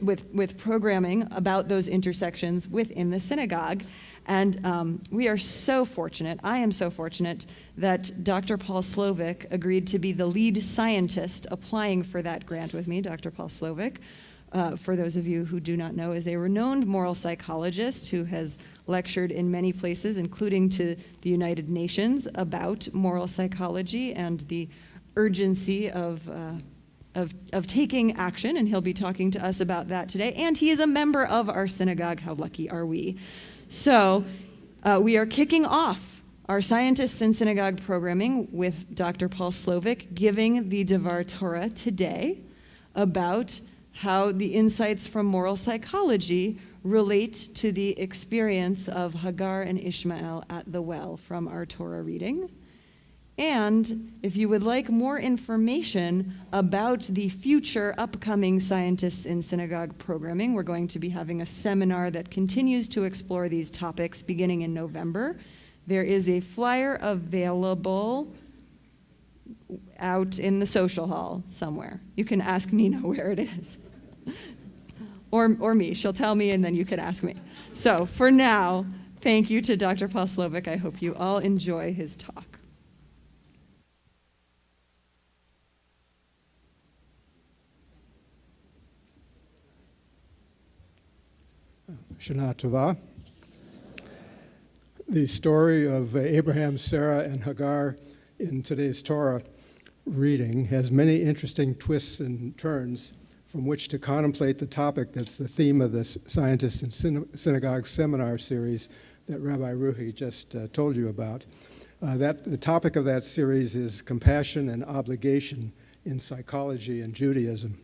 with programming about those intersections within the synagogue. And we are so fortunate, I am so fortunate, that Dr. Paul Slovic agreed to be the lead scientist applying for that grant with me. Dr. Paul Slovic, for those of you who do not know, is a renowned moral psychologist who has lectured in many places, including to the United Nations, about moral psychology and the urgency of taking action, and he'll be talking to us about that today. And he is a member of our synagogue. How lucky are we? So we are kicking off our Scientists in Synagogue programming with Dr. Paul Slovic giving the Our Torah today about how the insights from moral psychology relate to the experience of Hagar and Ishmael at the well from Our Torah reading. And if you would like more information about the future upcoming Scientists in Synagogue programming, we're going to be having a seminar that continues to explore these topics beginning in November. There is a flyer available out in the social hall somewhere. You can ask Nina where it is. Or me. She'll tell me and then you can ask me. So for now, thank you to Dr. Paul Slovic. I hope you all enjoy his talk. Shana Tova. The story of Abraham, Sarah, and Hagar in today's Torah reading has many interesting twists and turns from which to contemplate the topic that's the theme of this Scientists in Synagogue seminar series that Rabbi Ruhi just told you about. The topic of that series is compassion and obligation in psychology and Judaism.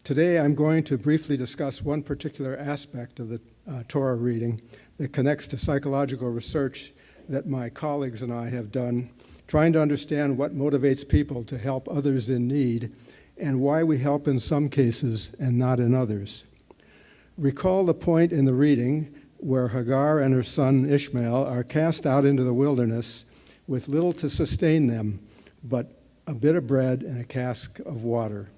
Today I'm going to briefly discuss one particular aspect of the Torah reading that connects to psychological research that my colleagues and I have done, trying to understand what motivates people to help others in need and why we help in some cases and not in others. Recall the point in the reading where Hagar and her son Ishmael are cast out into the wilderness with little to sustain them but a bit of bread and a cask of water.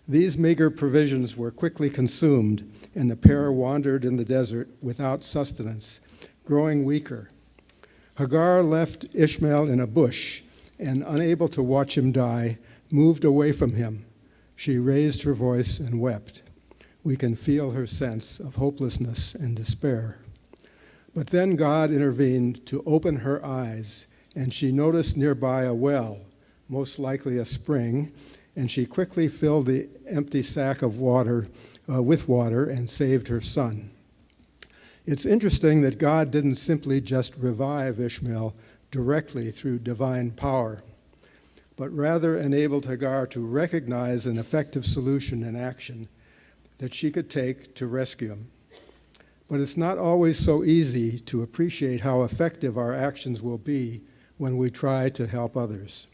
These meager provisions were quickly consumed, and the pair wandered in the desert without sustenance, growing weaker. Hagar left Ishmael in a bush, and unable to watch him die, moved away from him. She raised her voice and wept. We can feel her sense of hopelessness and despair. But then God intervened to open her eyes, and she noticed nearby a well, most likely a spring, and she quickly filled the empty sack of water with water and saved her son. It's interesting that God didn't simply just revive Ishmael directly through divine power, but rather enabled Hagar to recognize an effective solution and action that she could take to rescue him. But it's not always so easy to appreciate how effective our actions will be when we try to help others.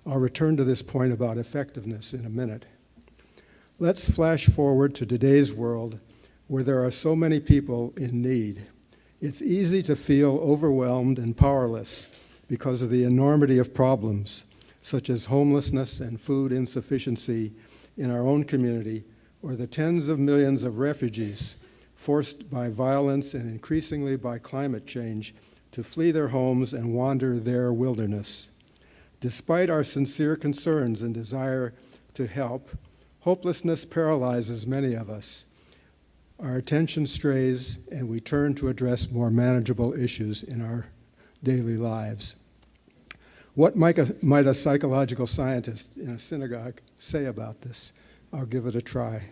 I'll return to this point about effectiveness in a minute. Let's flash forward to today's world where there are so many people in need. It's easy to feel overwhelmed and powerless because of the enormity of problems, such as homelessness and food insufficiency in our own community, or the tens of millions of refugees forced by violence and increasingly by climate change to flee their homes and wander their wilderness. Despite our sincere concerns and desire to help, hopelessness paralyzes many of us. Our attention strays and we turn to address more manageable issues in our daily lives. What might a psychological scientist in a synagogue say about this? I'll give it a try.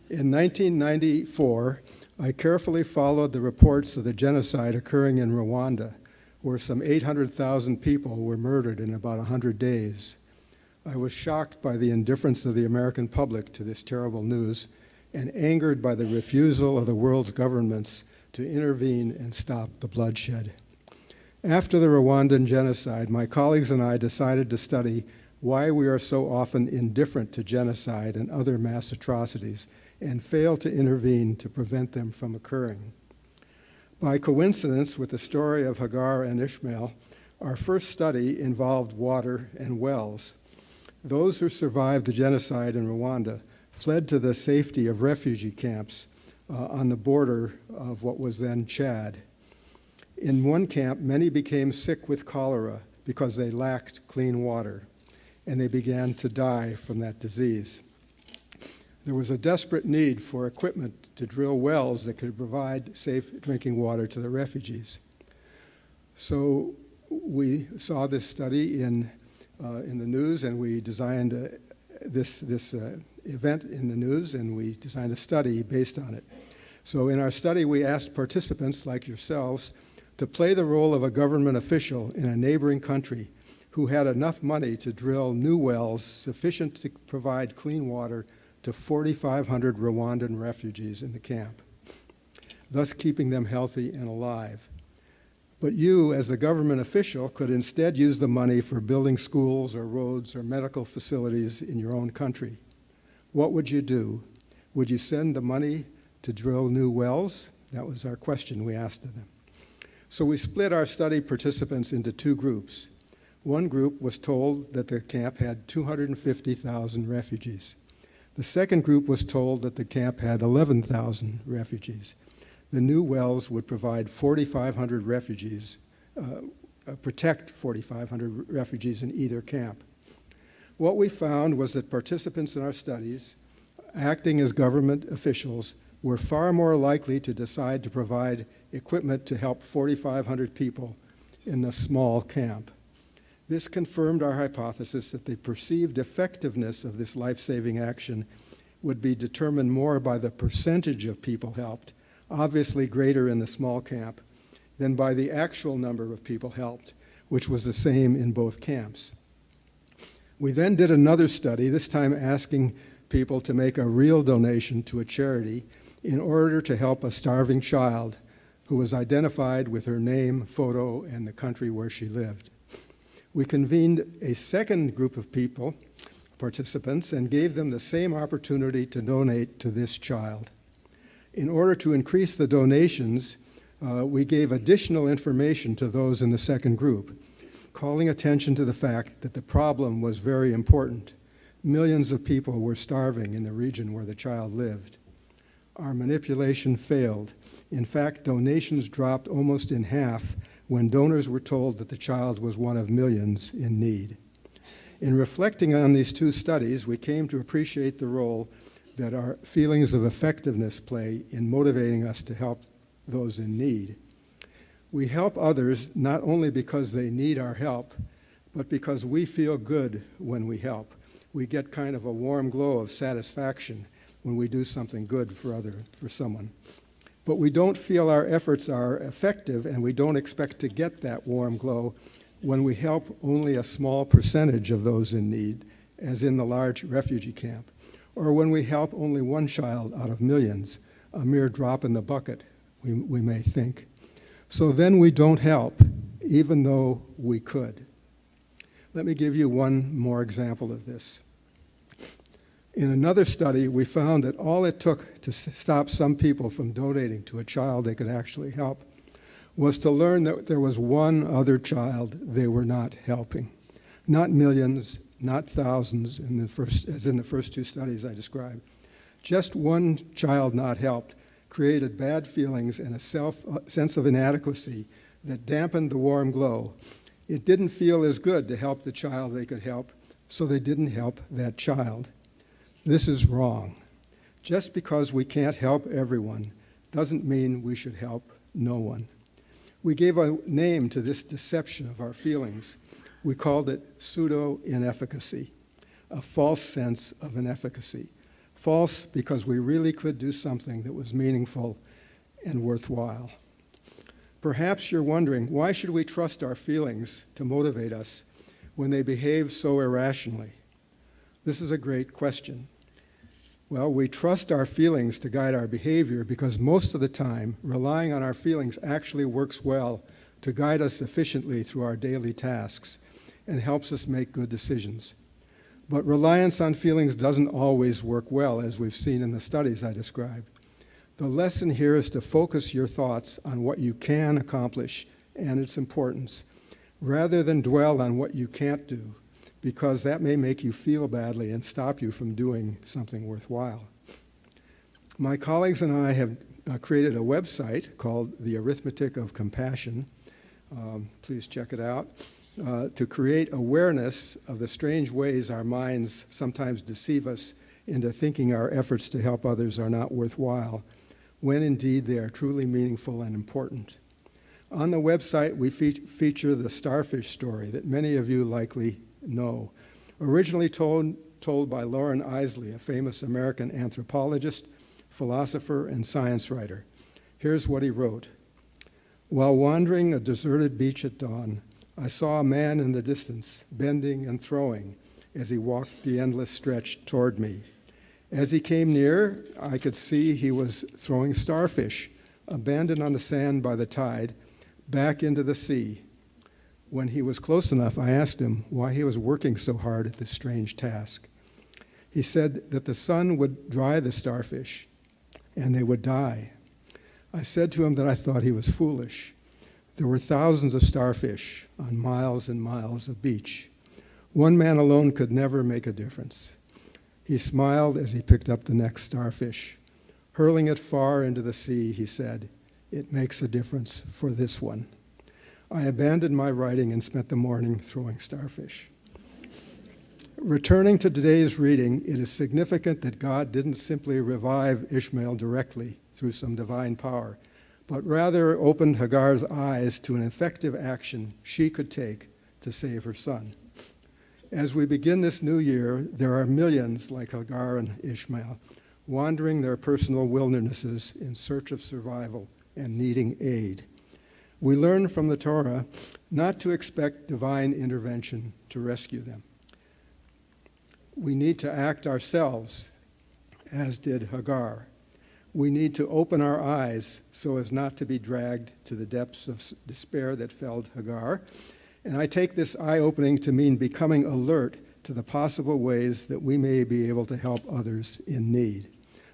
In 1994, I carefully followed the reports of the genocide occurring in Rwanda, where some 800,000 people were murdered in about 100 days. I was shocked by the indifference of the American public to this terrible news and angered by the refusal of the world's governments to intervene and stop the bloodshed. After the Rwandan genocide, my colleagues and I decided to study why we are so often indifferent to genocide and other mass atrocities and fail to intervene to prevent them from occurring. By coincidence with the story of Hagar and Ishmael, our first study involved water and wells. Those who survived the genocide in Rwanda fled to the safety of refugee camps on the border of what was then Chad. In one camp, many became sick with cholera because they lacked clean water, and they began to die from that disease. There was a desperate need for equipment to drill wells that could provide safe drinking water to the refugees. So we saw this study in the news, and we designed this event in the news, and we designed a study based on it. So in our study, we asked participants like yourselves to play the role of a government official in a neighboring country who had enough money to drill new wells sufficient to provide clean water to 4,500 Rwandan refugees in the camp, thus keeping them healthy and alive. But you, as the government official, could instead use the money for building schools or roads or medical facilities in your own country. What would you do? Would you send the money to drill new wells? That was our question we asked of them. So we split our study participants into two groups. One group was told that the camp had 250,000 refugees. The second group was told that the camp had 11,000 refugees. The new wells would provide 4,500 refugees, protect 4,500 refugees in either camp. What we found was that participants in our studies, acting as government officials, were far more likely to decide to provide equipment to help 4,500 people in the small camp. This confirmed our hypothesis that the perceived effectiveness of this life-saving action would be determined more by the percentage of people helped, obviously greater in the small camp, than by the actual number of people helped, which was the same in both camps. We then did another study, this time asking people to make a real donation to a charity in order to help a starving child who was identified with her name, photo, and the country where she lived. We convened a second group of people, participants, and gave them the same opportunity to donate to this child. In order to increase the donations, we gave additional information to those in the second group, calling attention to the fact that the problem was very important. Millions of people were starving in the region where the child lived. Our manipulation failed. In fact, donations dropped almost in half when donors were told that the child was one of millions in need. In reflecting on these two studies, we came to appreciate the role that our feelings of effectiveness play in motivating us to help those in need. We help others not only because they need our help, but because we feel good when we help. We get kind of a warm glow of satisfaction when we do something good for someone. But we don't feel our efforts are effective, and we don't expect to get that warm glow when we help only a small percentage of those in need, as in the large refugee camp, or when we help only one child out of millions, a mere drop in the bucket, we may think. So then we don't help, even though we could. Let me give you one more example of this. In another study, we found that all it took to stop some people from donating to a child they could actually help was to learn that there was one other child they were not helping. Not millions, not thousands, as in the first two studies I described. Just one child not helped created bad feelings and a sense of inadequacy that dampened the warm glow. It didn't feel as good to help the child they could help, so they didn't help that child. This is wrong. Just because we can't help everyone doesn't mean we should help no one. We gave a name to this deception of our feelings. We called it pseudo-inefficacy, a false sense of inefficacy. False because we really could do something that was meaningful and worthwhile. Perhaps you're wondering, why should we trust our feelings to motivate us when they behave so irrationally? This is a great question. Well, we trust our feelings to guide our behavior because most of the time, relying on our feelings actually works well to guide us efficiently through our daily tasks and helps us make good decisions. But reliance on feelings doesn't always work well, as we've seen in the studies I described. The lesson here is to focus your thoughts on what you can accomplish and its importance, rather than dwell on what you can't do, because that may make you feel badly and stop you from doing something worthwhile. My colleagues and I have created a website called the Arithmetic of Compassion. Please check it out. To create awareness of the strange ways our minds sometimes deceive us into thinking our efforts to help others are not worthwhile, when indeed they are truly meaningful and important. On the website, we feature the Starfish Story that many of you likely know. Originally told by Lauren Isley, a famous American anthropologist, philosopher, and science writer. Here's what he wrote. While wandering a deserted beach at dawn, I saw a man in the distance, bending and throwing as he walked the endless stretch toward me. As he came near, I could see he was throwing starfish, abandoned on the sand by the tide, back into the sea. When he was close enough, I asked him why he was working so hard at this strange task. He said that the sun would dry the starfish, and they would die. I said to him that I thought he was foolish. There were thousands of starfish on miles and miles of beach. One man alone could never make a difference. He smiled as he picked up the next starfish. Hurling it far into the sea, he said, "It makes a difference for this one." I abandoned my writing and spent the morning throwing starfish. Returning to today's reading, it is significant that God didn't simply revive Ishmael directly through some divine power, but rather opened Hagar's eyes to an effective action she could take to save her son. As we begin this new year, there are millions like Hagar and Ishmael, wandering their personal wildernesses in search of survival and needing aid. We learn from the Torah not to expect divine intervention to rescue them. We need to act ourselves, as did Hagar. We need to open our eyes so as not to be dragged to the depths of despair that felled Hagar. And I take this eye-opening to mean becoming alert to the possible ways that we may be able to help others in need,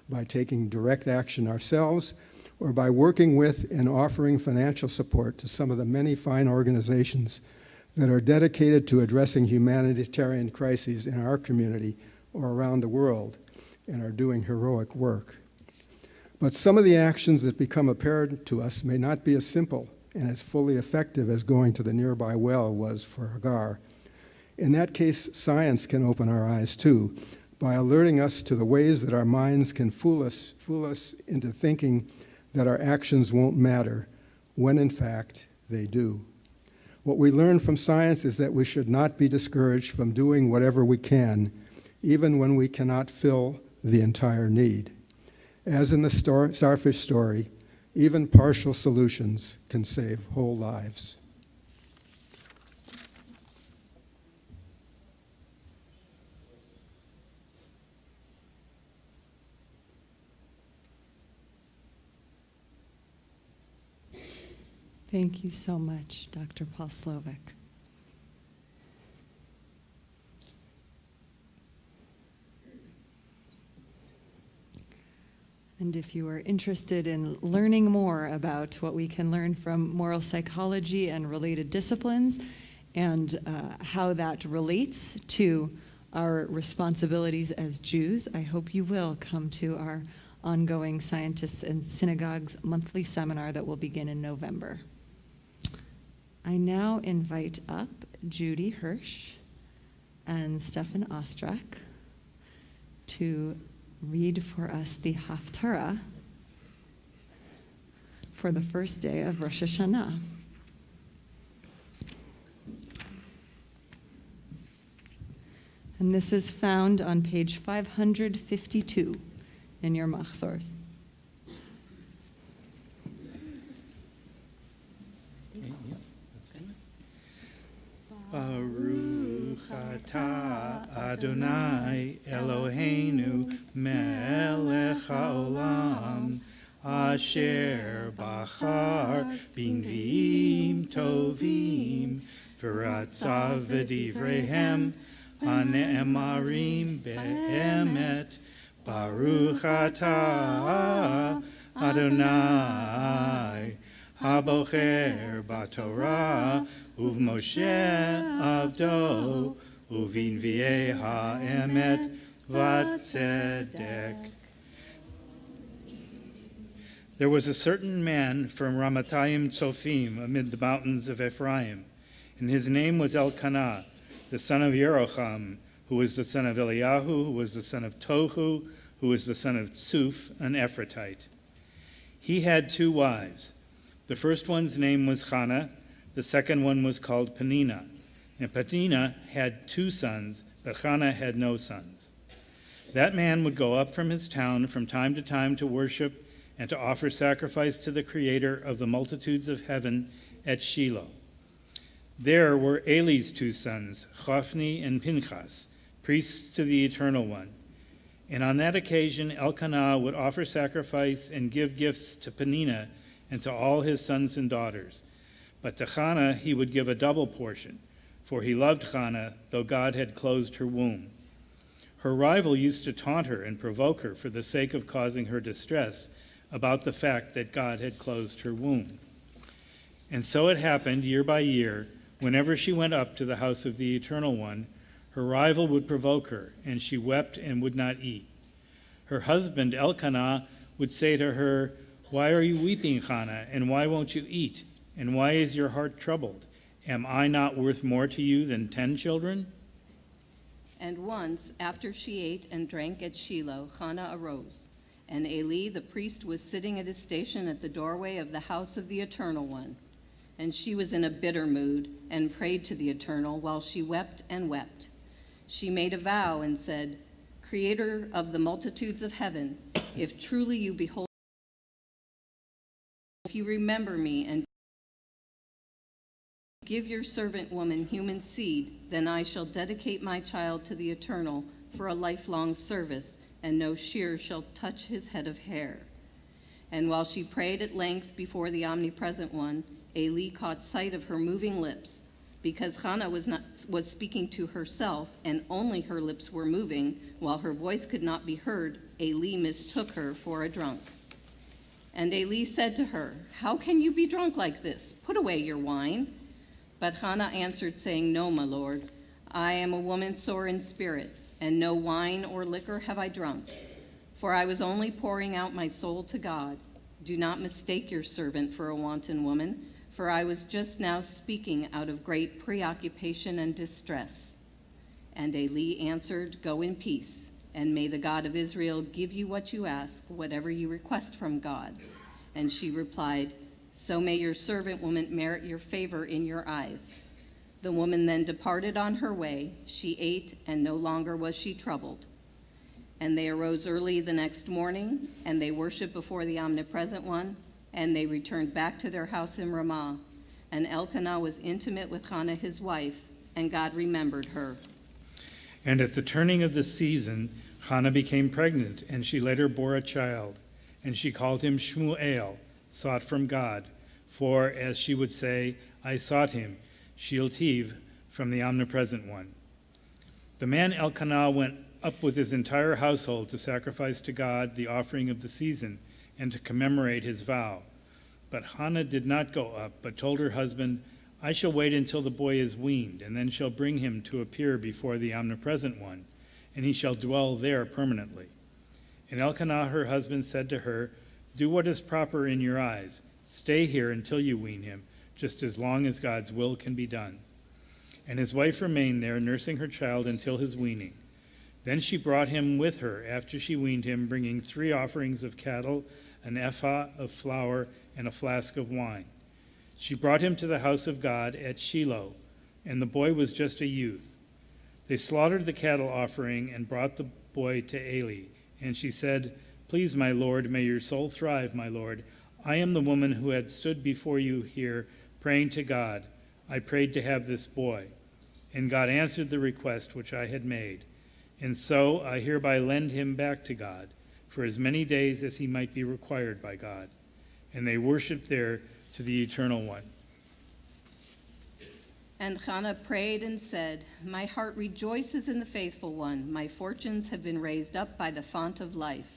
by taking direct action ourselves, or by working with and offering financial support to some of the many fine organizations that are dedicated to addressing humanitarian crises in our community or around the world and are doing heroic work. But some of the actions that become apparent to us may not be as simple and as fully effective as going to the nearby well was for Hagar. In that case, science can open our eyes too, by alerting us to the ways that our minds can fool us into thinking that our actions won't matter, when in fact they do. What we learn from science is that we should not be discouraged from doing whatever we can, even when we cannot fill the entire need. As in the Starfish Story, even partial solutions can save whole lives. Thank you so much, Dr. Paul Slovic. And if you are interested in learning more about what we can learn from moral psychology and related disciplines and how that relates to our responsibilities as Jews, I hope you will come to our ongoing Scientists and Synagogues monthly seminar that will begin in November. I now invite up Judy Hirsch and Stefan Ostrak to read for us the Haftorah for the first day of Rosh Hashanah. And this is found on page 552 in your machzors. Baruch atah Adonai Eloheinu melech haolam asher bachar b'nviim tovim v'ratzav v'divreihem hane'emarim be'emet. Baruch atah Adonai habocher b'Torah uv'Moshe avdo uvinvi'ei ha'emet v'tzedek. There was a certain man from Ramatayim Tzofim amid the mountains of Ephraim, and his name was Elkanah, the son of Yeroham, who was the son of Eliyahu, who was the son of Tohu, who was the son of Tsuf, an Ephratite. He had 2 wives. The first one's name was Hannah, the second one was called Peninnah. And Peninnah had 2 sons, but Hannah had no sons. That man would go up from his town from time to time to worship and to offer sacrifice to the Creator of the multitudes of heaven at Shiloh. There were Eli's 2 sons, Hophni and Pinchas, priests to the Eternal One. And on that occasion, Elkanah would offer sacrifice and give gifts to Peninnah and to all his sons and daughters. But to Hannah he would give a double portion, for he loved Hannah, though God had closed her womb. Her rival used to taunt her and provoke her for the sake of causing her distress about the fact that God had closed her womb. And so it happened year by year, whenever she went up to the house of the Eternal One, her rival would provoke her, and she wept and would not eat. Her husband Elkanah would say to her, "Why are you weeping, Hannah, and why won't you eat? And why is your heart troubled? Am I not worth more to you than 10 children?" And once, after she ate and drank at Shiloh, Hannah arose, and Eli the priest was sitting at his station at the doorway of the house of the Eternal One. And she was in a bitter mood and prayed to the Eternal while she wept and wept. She made a vow and said, "Creator of the multitudes of heaven, if truly you behold, if you remember me and give your servant woman human seed, then I shall dedicate my child to the Eternal for a lifelong service, and no shear shall touch his head of hair." And while she prayed at length before the Omnipresent One, Eli caught sight of her moving lips. Because Hannah was speaking to herself, and only her lips were moving, while her voice could not be heard, Eli mistook her for a drunk. And Eli said to her, "How can you be drunk like this? Put away your wine." But Hannah answered, saying, "No, my lord, I am a woman sore in spirit, and no wine or liquor have I drunk. For I was only pouring out my soul to God. Do not mistake your servant for a wanton woman, for I was just now speaking out of great preoccupation and distress." And Eli answered, "Go in peace, and may the God of Israel give you what you ask, whatever you request from God." And she replied, "So may your servant woman merit your favor in your eyes." The woman then departed on her way. She ate, and no longer was she troubled. And they arose early the next morning, and they worshiped before the Omnipresent One, and they returned back to their house in Ramah. And Elkanah was intimate with Hannah his wife, and God remembered her. And at the turning of the season, Hannah became pregnant, and she later bore a child. And she called him Shmuel, sought from God. For, as she would say, I sought him, Shealtiv, from the Omnipresent One. The man Elkanah went up with his entire household to sacrifice to God the offering of the season, and to commemorate his vow. But Hannah did not go up, but told her husband, I shall wait until the boy is weaned, and then shall bring him to appear before the Omnipresent One, and he shall dwell there permanently. And Elkanah, her husband, said to her, Do what is proper in your eyes. Stay here until you wean him, just as long as God's will can be done. And his wife remained there, nursing her child until his weaning. Then she brought him with her after she weaned him, bringing 3 offerings of cattle, an ephah of flour, and a flask of wine. She brought him to the house of God at Shiloh, and the boy was just a youth. They slaughtered the cattle offering and brought the boy to Eli. And she said, Please, my lord, may your soul thrive, my lord. I am the woman who had stood before you here praying to God. I prayed to have this boy. And God answered the request which I had made. And so I hereby lend him back to God for as many days as he might be required by God. And they worshipped there to the Eternal One. And Hannah prayed and said, My heart rejoices in the faithful one. My fortunes have been raised up by the font of life.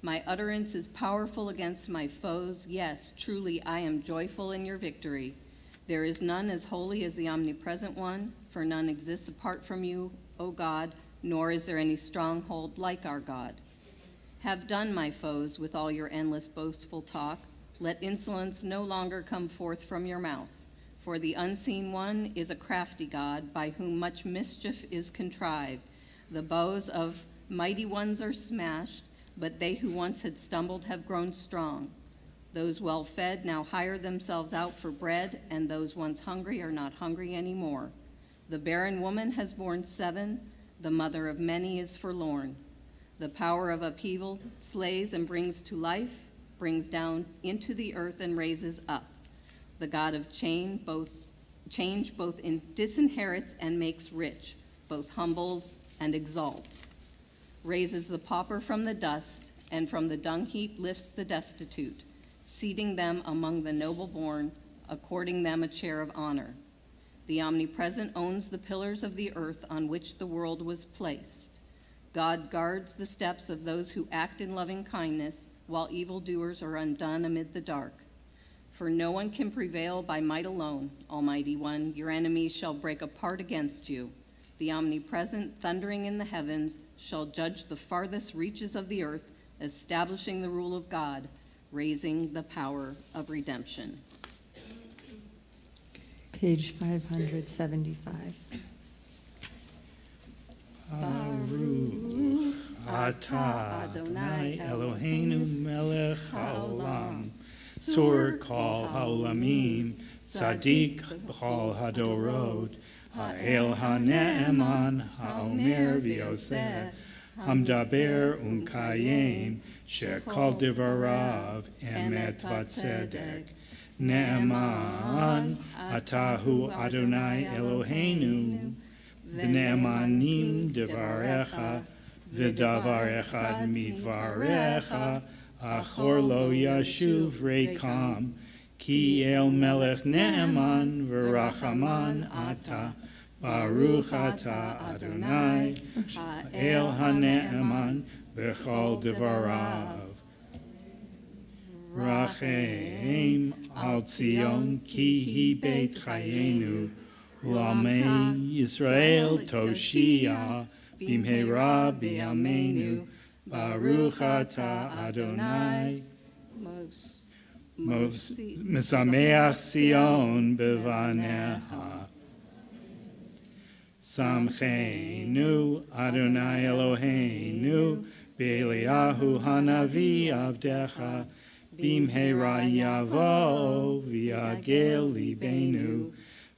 My utterance is powerful against my foes. Yes, truly I am joyful in your victory. There is none as holy as the Omnipresent One. for none exists apart from you, O God, nor is there any stronghold like our God. Have done, my foes, with all your endless boastful talk. Let insolence no longer come forth from your mouth. For the unseen one is a crafty God, by whom much mischief is contrived. The bows of mighty ones are smashed, but they who once had stumbled have grown strong. Those well-fed now hire themselves out for bread, and those once hungry are not hungry anymore. The barren woman has borne 7, the mother of many is forlorn. The power of upheaval slays and brings to life, brings down into the earth and raises up. The God of change both disinherits and makes rich, both humbles and exalts. Raises the pauper from the dust, and from the dung heap lifts the destitute, seating them among the noble born, according them a chair of honor. The omnipresent owns the pillars of the earth on which the world was placed. God guards the steps of those who act in loving kindness, while evildoers are undone amid the dark. For no one can prevail by might alone, Almighty One. Your enemies shall break apart against you. The omnipresent, thundering in the heavens, shall judge the farthest reaches of the earth, establishing the rule of God, raising the power of redemption. Page 575. Baruch atah Adonai Eloheinu melech haolam, tzur kol haolamim, tzadik b'chol hadorot, ha'el ha'ne'eman, ha'omer v'yoseh, hamdaber u'mkayem, shekol devarav emet v'tzedek. Ne'eman atahu Adonai Eloheinu, v'ne'emanim devarecha, v'davar echad midvarecha, achor lo yashuv rekam, ki el melech ne'eman v'rachaman ata, baruch ata Adonai, el ha'ne'eman b'chol devarav. Rachem al Tzion ki hi beit chayenu, U'amei Yisrael toshia bimheira b'yameinu, Baruch ata Adonai Mesameach Sion bevanecha. Samcheinu Adonai Eloheinu Be'eliyahu hanavi avdecha, bimheira yavo v'yagel libenu,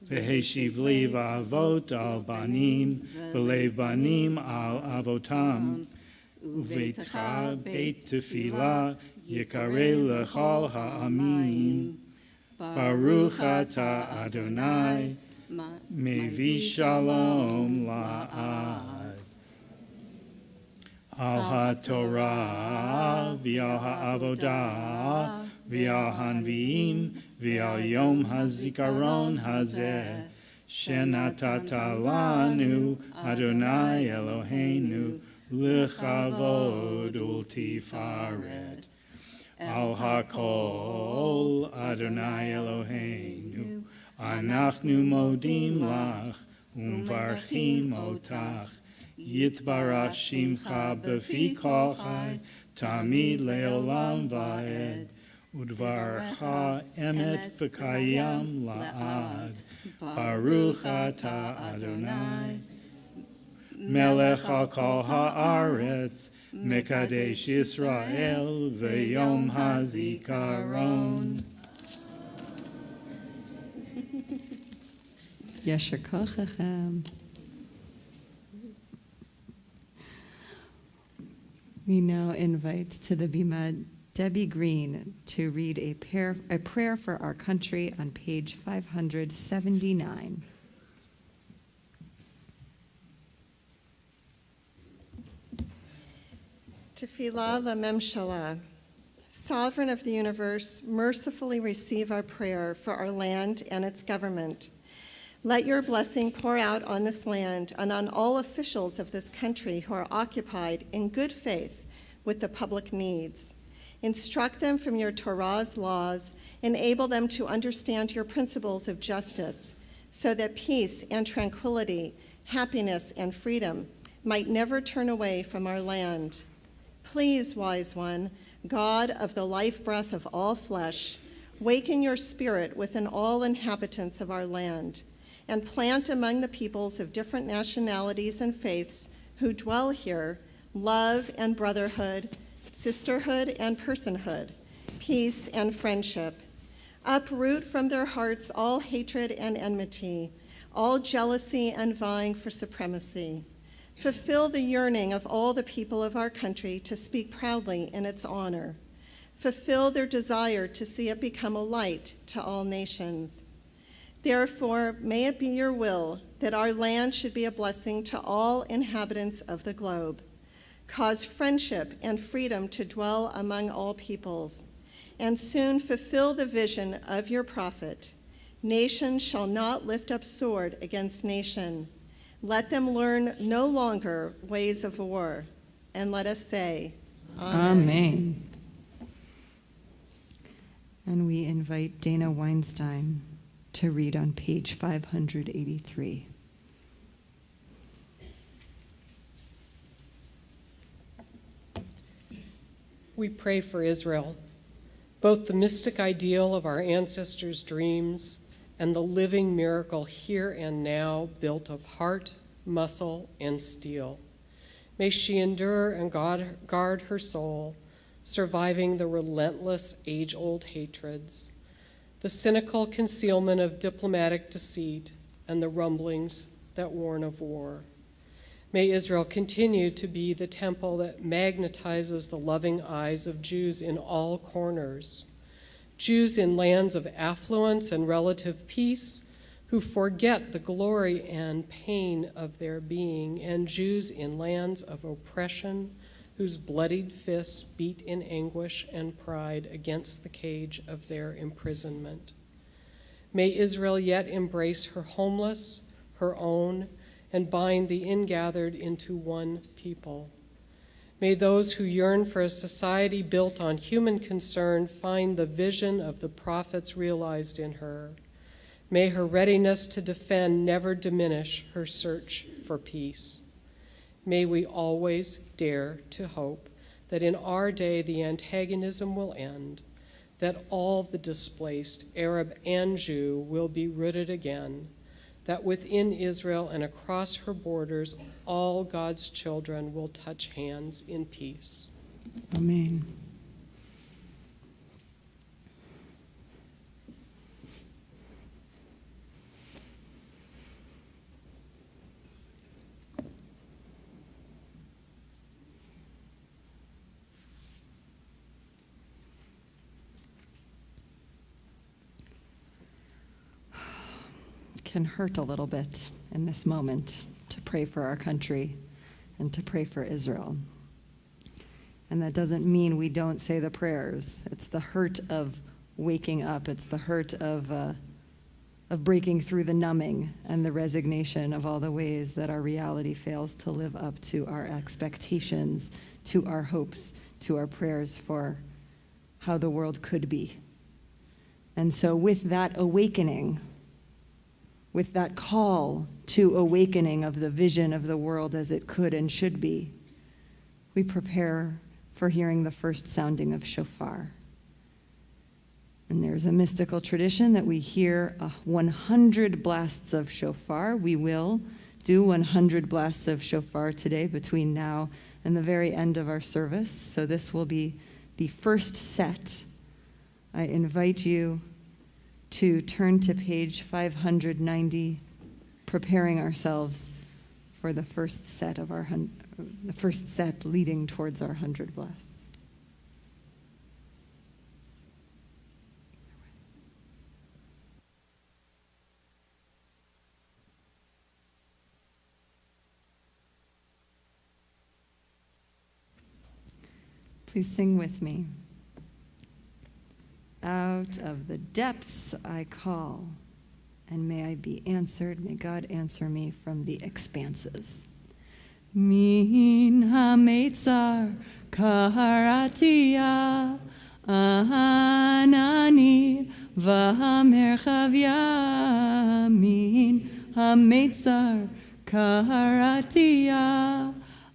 v'heshiv li v'avot al banim, v'lev banim al avotam, uveitcha beit tefillah yikareh lechol ha'amim. Baruch ata Adonai mevi shalom la'ad. Al Torah v'al ha'avodah v'al hanviim v'al yom hazikaron hazeh shenatata lanu Adonai Eloheinu lechavod ultifaret. Al hakol Adonai Eloheinu anachnu modim lach umvarchim otach. Yitbarach shimcha b'fi kol chai, tamid le'olam va'ed, udvarcha emet v'kayam la'ad. Baruch ata Adonai, melech al kol ha'aretz, mekadesh Yisrael v'yom hazikaron. Yasher kochachem. We now invite to the Bima Debbie Green to read a prayer for our country on page 579. Tefillah LaMemshala. Sovereign of the universe, mercifully receive our prayer for our land and its government. Let your blessing pour out on this land and on all officials of this country who are occupied in good faith with the public needs. Instruct them from your Torah's laws, enable them to understand your principles of justice, so that peace and tranquility, happiness and freedom might never turn away from our land. Please, wise one, God of the life breath of all flesh, waken your spirit within all inhabitants of our land, and plant among the peoples of different nationalities and faiths who dwell here love and brotherhood, sisterhood and personhood, peace and friendship. Uproot from their hearts all hatred and enmity, all jealousy and vying for supremacy. Fulfill the yearning of all the people of our country to speak proudly in its honor. Fulfill their desire to see it become a light to all nations. Therefore, may it be your will that our land should be a blessing to all inhabitants of the globe. Cause friendship and freedom to dwell among all peoples, and soon fulfill the vision of your prophet. Nation shall not lift up sword against nation. Let them learn no longer ways of war. And let us say, Amen. Amen. And we invite Dana Weinstein to read on page 583. We pray for Israel, both the mystic ideal of our ancestors' dreams and the living miracle here and now built of heart, muscle, and steel. May she endure and guard her soul, surviving the relentless age-old hatreds, the cynical concealment of diplomatic deceit, and the rumblings that warn of war. May Israel continue to be the temple that magnetizes the loving eyes of Jews in all corners, Jews in lands of affluence and relative peace who forget the glory and pain of their being, and Jews in lands of oppression whose bloodied fists beat in anguish and pride against the cage of their imprisonment. May Israel yet embrace her homeless, her own, and bind the ingathered into one people. May those who yearn for a society built on human concern find the vision of the prophets realized in her. May her readiness to defend never diminish her search for peace. May we always dare to hope that in our day the antagonism will end, that all the displaced, Arab and Jew, will be rooted again, that within Israel and across her borders, all God's children will touch hands in peace. Amen. Can hurt a little bit in this moment to pray for our country and to pray for Israel. And that doesn't mean we don't say the prayers. It's the hurt of waking up. It's the hurt of breaking through the numbing and the resignation of all the ways that our reality fails to live up to our expectations, to our hopes, to our prayers for how the world could be. And so with that awakening, with that call to awakening of the vision of the world as it could and should be, we prepare for hearing the first sounding of shofar. And there's a mystical tradition that we hear 100 blasts of shofar. We will do 100 blasts of shofar today between now and the very end of our service. So this will be the first set. I invite you to turn to page 590, preparing ourselves for the first set of the first set leading towards our 100 blasts. Please sing with me. Out of the depths I call, and may I be answered. May God answer me from the expanses. Min hametzar karatia anani והמרחב ימין, המצר קראתיה,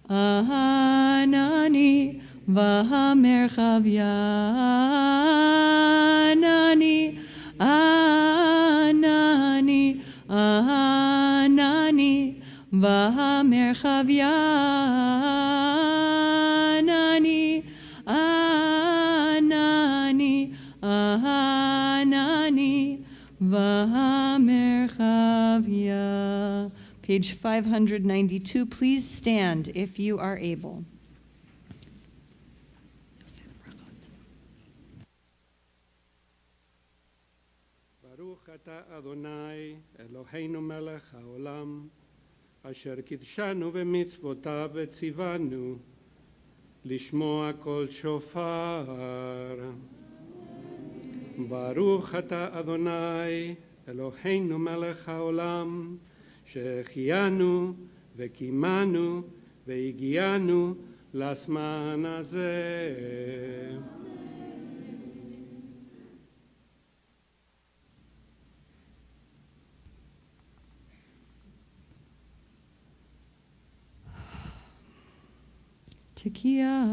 ענני, והמרחב ינני, ענני, ענני, והמרחב ינני, ענני, ענני, והמרחב ינני. Page 592, please stand if you are able. ברוך אתה אדוני אלוהינו מלך העולם אשר קידשנו במצוותיו וציוונו לשמוע קול שופר. ברוך אתה אדוני אלוהינו מלך העולם שהחיינו וקיימנו והגיענו לזמן הזה. תקיע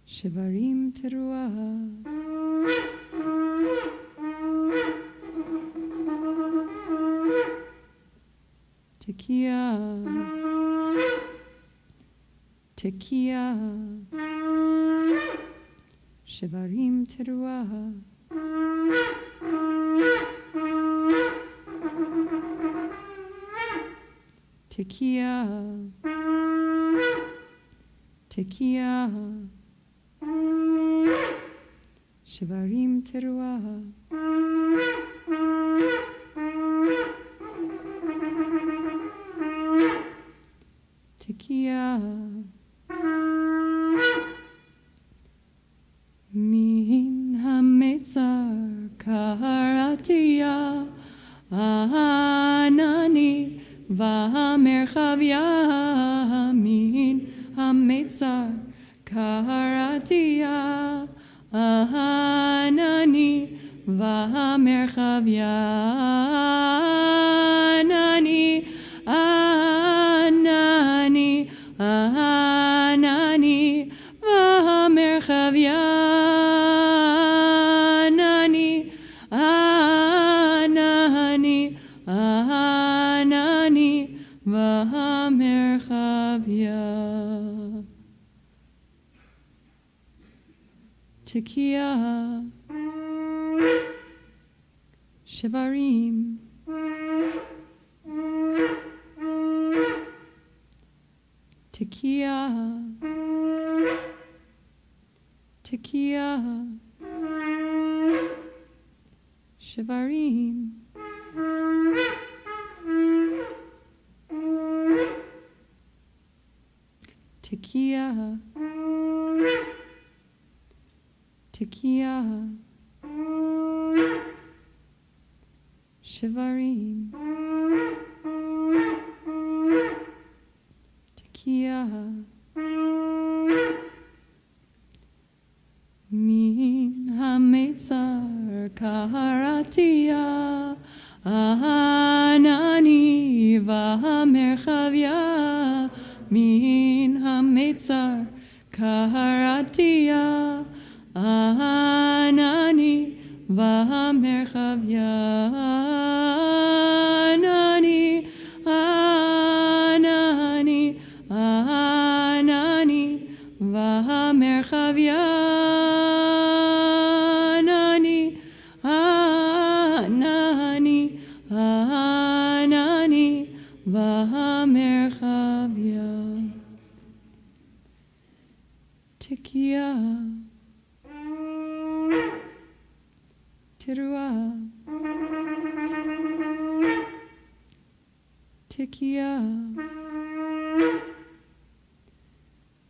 שברים תרועה תקיע תקיע שברים תרועה תקיע תקיע שברים תרועה תקיע מן המצר קראתיה ענני והמרחב ימין המצר קראתיה ענני והמרחב ינני ענני ענני והמרחב ינני ענני ענני והמרחב תקיע שברים תקיע תקיע שברים תקיע תקיע שברים תקיע מן המצר קראתיה ענני והמרחב מן המצר קראתיה ענני והמרחב ינני ענני ענני והמרחב ינני ענני ענני והמרחב תקיע תרועה תקיע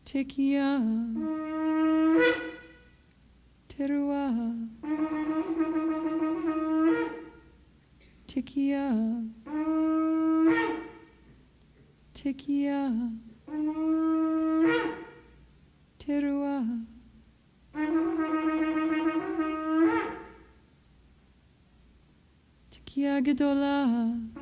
תקיע תרועה תקיע תקיע תרועה Ya Gedolah.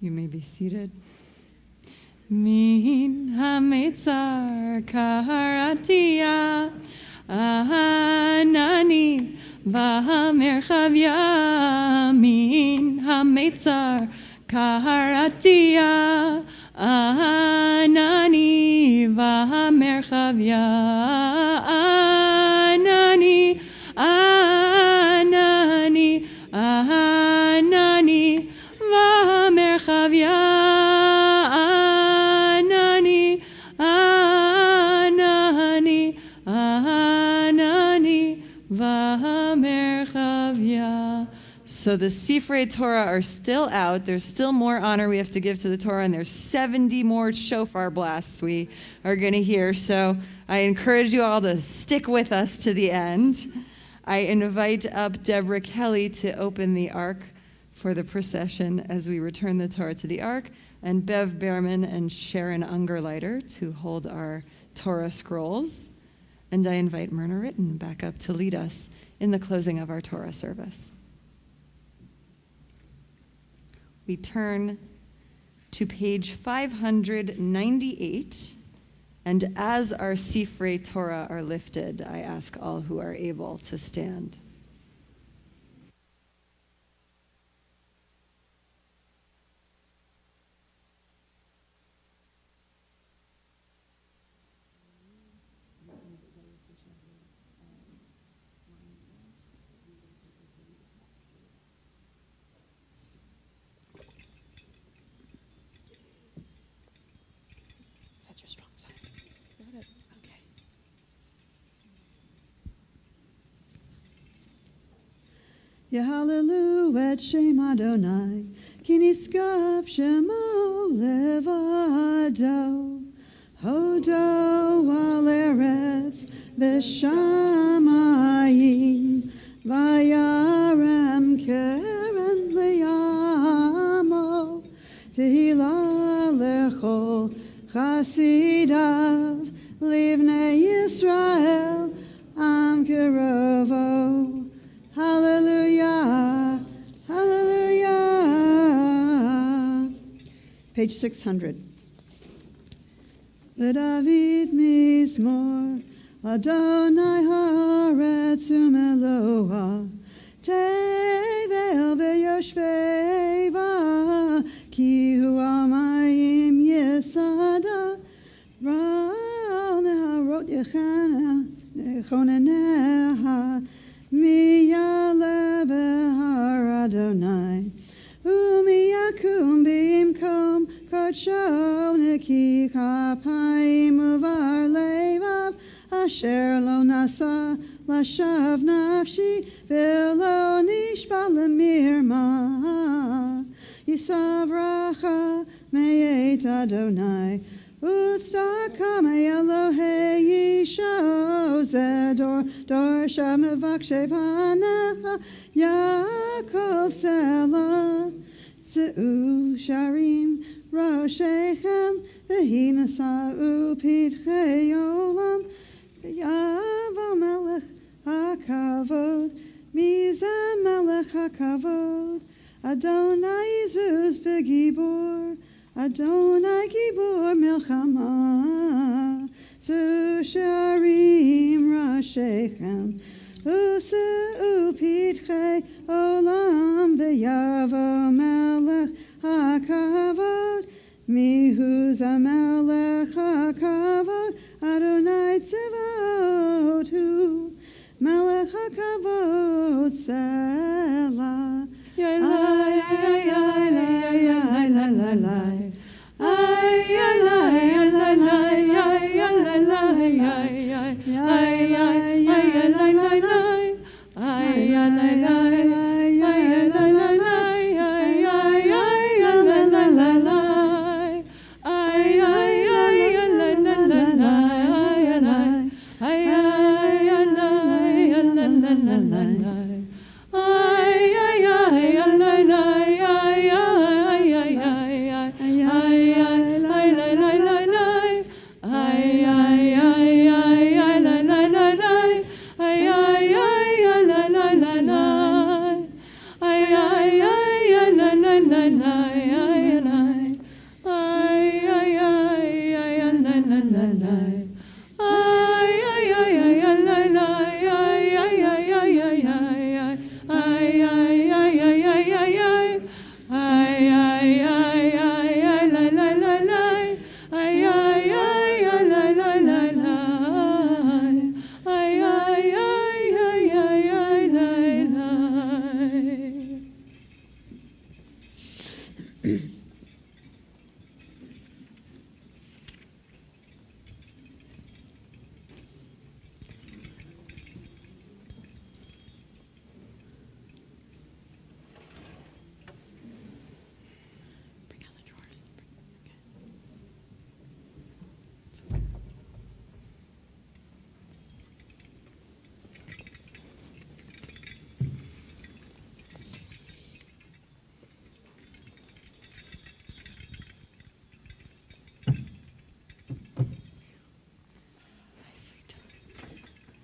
You may be seated. Min hametzar karatia anani vahamerchavya. Min hametzar karatia anani vahamerchavya. Anani, anani, anani. Vahamerchavya, anani, anani, anani, vahamerchavya. So the Sifrei Torah are still out. There's still more honor we have to give to the Torah, and there's 70 more shofar blasts we are going to hear. So I encourage you all to stick with us to the end. I invite up Deborah Kelly to open the ark for the procession as we return the Torah to the ark, and Bev Behrman and Sharon Ungerleiter to hold our Torah scrolls. And I invite Myrna Ritten back up to lead us in the closing of our Torah service. We turn to page 598, and as our Sifrei Torah are lifted, I ask all who are able to stand. Yahalelu et Shem Adonai, ki niskav shemo levado, hodo al eretz v'shamayim, vayarem keren liyamo, tehila lechol chasidav, livnei Yisrael, am kerovo. Hallelujah, hallelujah. Page 600. LeDavid mizmor, Adonai haaretz u'meloha, tevel ve'yoshveva, ki hu amayim yesada, ral neharot yechoneneha, Miyale behar Adonai, umiyakum bimkom kodsho neki kapayim uvar levav, asher lo nasa lashav nafshi velo nishba lemirma, yisav racha meyet Adonai, Utstakam Elohei Yisho Zedor Dor Shamavak Shevanecha Yaakov Selah Ze'u Sharim Roshechem V'hinasa'u Pidchei Olam V'yavo Melech HaKavod Mizeh Melech HaKavod Adonai Zuz V'Gibor Adonai Gibor Milchama, Zu Sharim Rashechem, Use'u Pidchei Olam, V'yavo Melech HaKavod, Mihu Zamelech HaKavod, Adonai Tzevot Hu, Melech HaKavod Selah.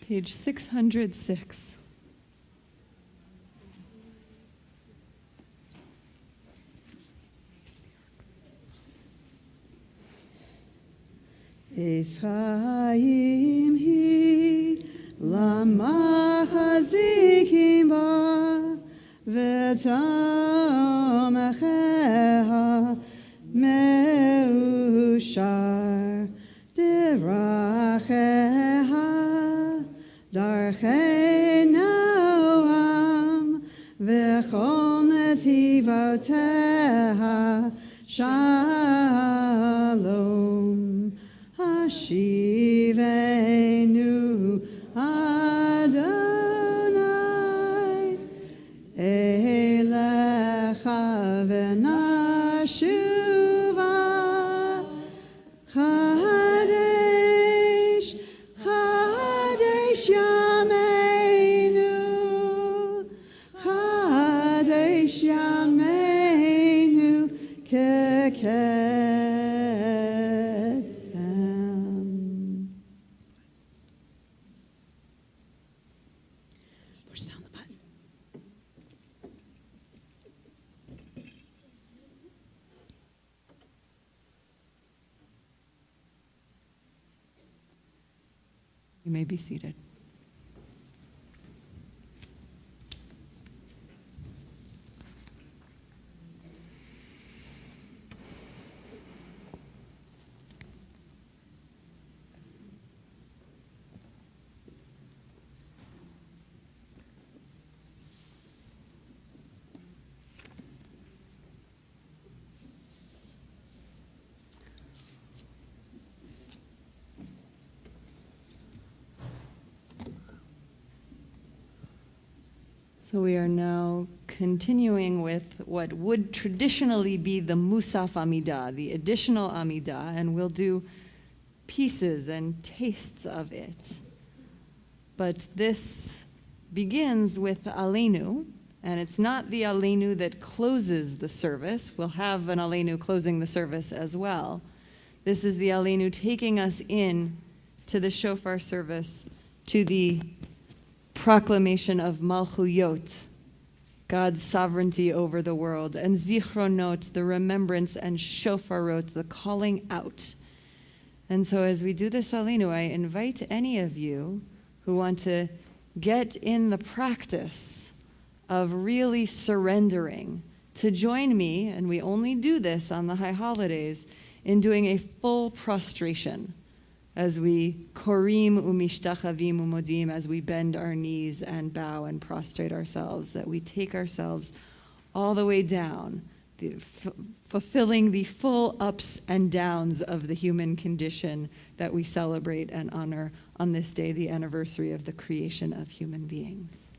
Page 606. Ephraim hi lama chazikim ba v'tomecheha meushar deracheha darchei noam v'chol netivoteha shalom. Hashivenu Adonai Elecha v'nashuva Chadesh Chadesh Yameinu Chadesh Yameinu Kekeh. You may be seated. So we are now continuing with what would traditionally be the Musaf Amidah, the additional Amidah, and we'll do pieces and tastes of it. But this begins with Aleinu, and it's not the Aleinu that closes the service. We'll have an Aleinu closing the service as well. This is the Aleinu taking us in to the Shofar service, to the proclamation of Malchuyot, God's sovereignty over the world, and Zichronot, the remembrance, and Shofarot, the calling out. And so as we do this Aleinu, I invite any of you who want to get in the practice of really surrendering to join me, and we only do this on the high holidays, in doing a full prostration as we korim umishtachavim umodim, as we bend our knees and bow and prostrate ourselves, that we take ourselves all the way down, fulfilling the full ups and downs of the human condition that we celebrate and honor on this day, the anniversary of the creation of human beings.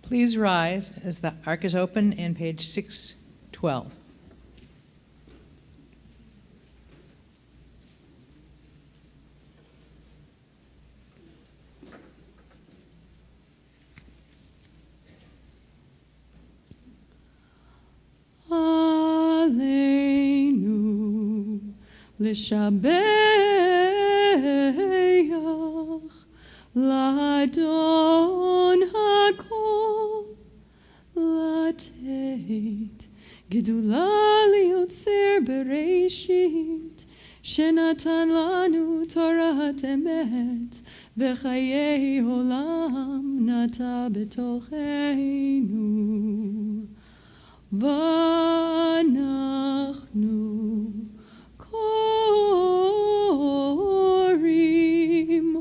Please rise as the ark is open in page 612. Aleinu, לשבח לאדון הכל, לתת גדולה ליוצר בראשית, שנתן לנו תורת אמת, וחיי עולם נטע בתוכנו. ואנחנו קוראים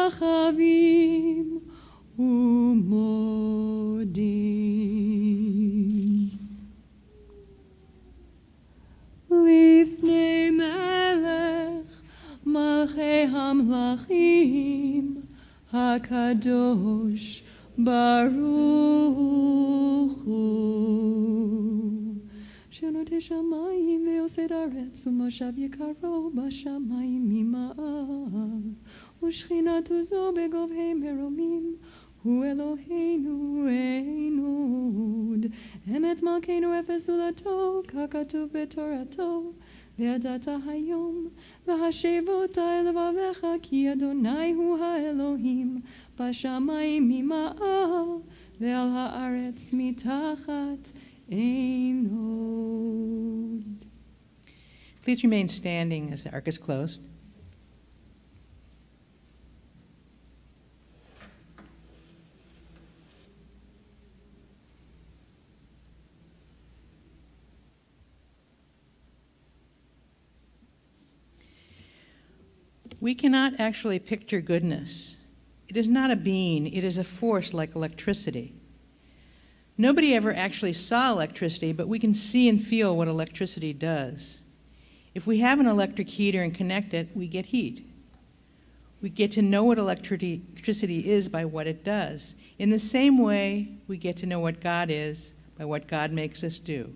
ומשתחווים ומודים לפני מלך מלכי המלכים הקדוש ברוך הוא, שנוטה שמיים ויוסד ארץ ומושב יקרו בשמיים ממעל, ושכינתו זו בגובהי מרומים, הוא אלוהינו אין עוד. אמת מלכנו אפס זולתו, ככתוב בתורתו, וידעת היום, והשבות אל לבביך, כי אדוני הוא האלוהים, בשמיים ממעל, ועל הארץ מתחת אין עוד. Please remain standing as the ark is closed. We cannot actually picture goodness. It is not a being, it is a force like electricity. Nobody ever actually saw electricity, but we can see and feel what electricity does. If we have an electric heater and connect it, we get heat. We get to know what electricity is by what it does. In the same way, we get to know what God is by what God makes us do.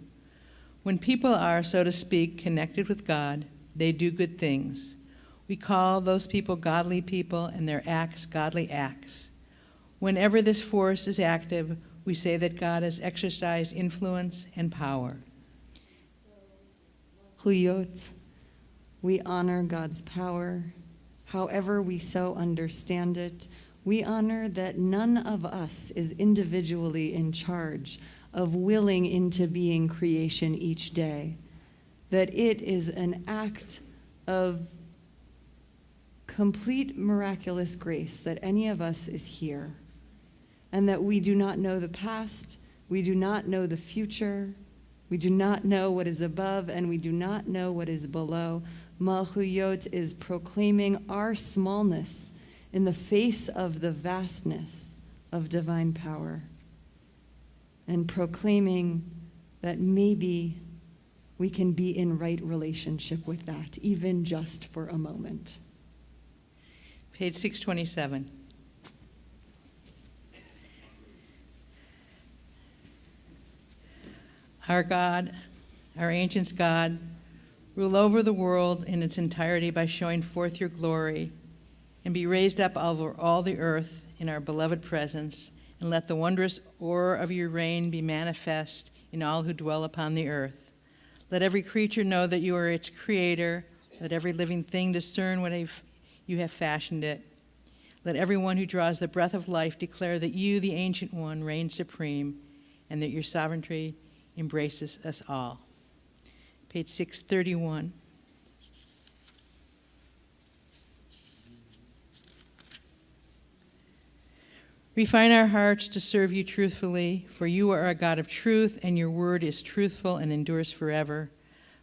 When people are, so to speak, connected with God, they do good things. We call those people godly people and their acts godly acts. Whenever this force is active, we say that God has exercised influence and power. We honor God's power. However we so understand it, we honor that none of us is individually in charge of willing into being creation each day, that it is an act of complete miraculous grace that any of us is here, and that we do not know the past, we do not know the future, we do not know what is above, and we do not know what is below. Malchuyot is proclaiming our smallness in the face of the vastness of divine power, and proclaiming that maybe we can be in right relationship with that, even just for a moment. Page 627. Our God, our ancient God, rule over the world in its entirety by showing forth your glory, and be raised up over all the earth in our beloved presence, and let the wondrous aura of your reign be manifest in all who dwell upon the earth. Let every creature know that you are its creator. Let every living thing discern what you have fashioned it. Let everyone who draws the breath of life declare that you, the Ancient One, reign supreme, and that your sovereignty embraces us all. Page 631. Refine our hearts to serve you truthfully, for you are a God of truth, and your word is truthful and endures forever.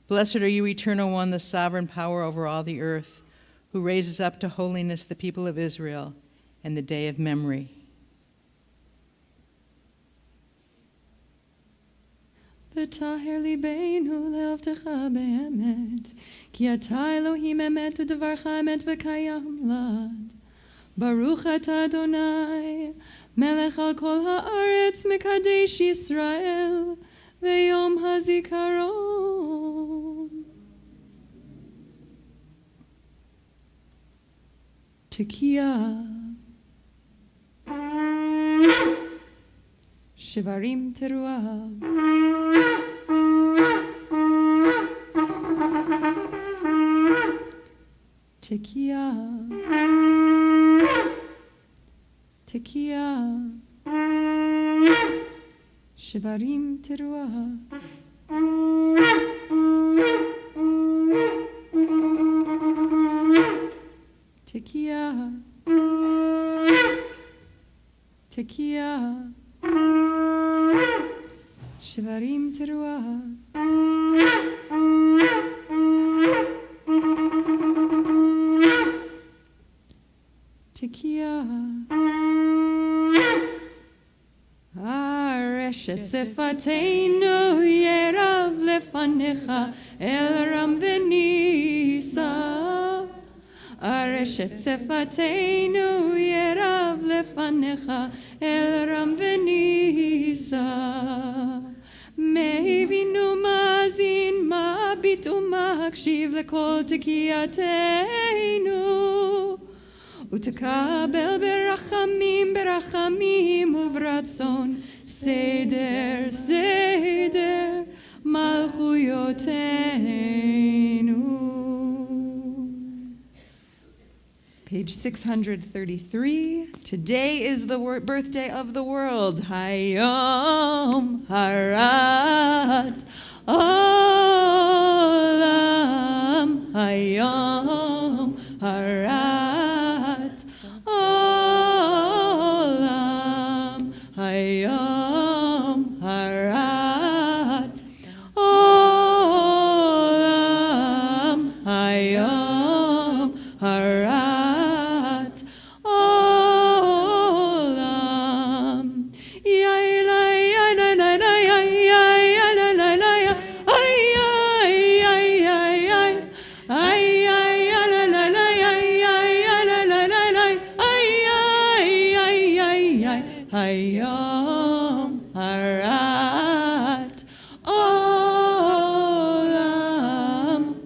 Blessed are you, Eternal One, the sovereign power over all the earth, who raises up to holiness the people of Israel and the day of memory. ותהר ליבנו לעבדך באמת, כי אתה אלוהים אמת ודברך אמת וקיים לעד. ברוך אתה אדוני, מלך על כל הארץ, מקדש ישראל, ויום הזיכרון. תקיע. שברים תרועה. Tekiah, Tekiah, Shivarim Teruah, Tekiah, Tekiah, Shivarim Teruah, Tekiah, Areshet Sefateinu Yerav Lefanecha El Ram Venisa. Areshet Sefateinu Yerav Lefanecha El Ram Venisa. Mehivinu mazin mabit umakshiv lekol tekiyatenu. Utakabel berachamim berachamim uvratzon seder seder malchuyotenu. Page 633. Today is the birthday of the world. Hayom harat olam. Hayom harat olam. Hayom harat olam. Hayom harat. Hayom harat olam.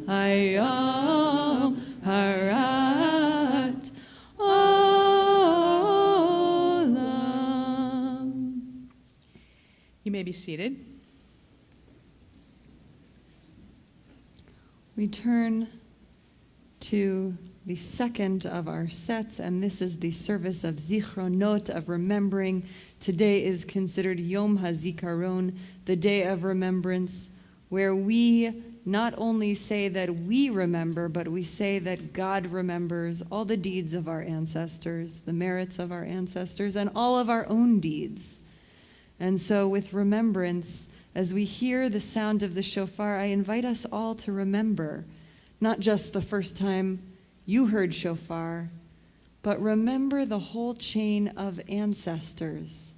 Hayom harat olam. You may be seated. We turn to the second of our sets, and this is the service of Zichronot, of remembering. Today is considered Yom HaZikaron, the day of remembrance, where we not only say that we remember, but we say that God remembers all the deeds of our ancestors, the merits of our ancestors, and all of our own deeds. And so with remembrance, as we hear the sound of the shofar, I invite us all to remember, not just the first time you heard shofar, but remember the whole chain of ancestors,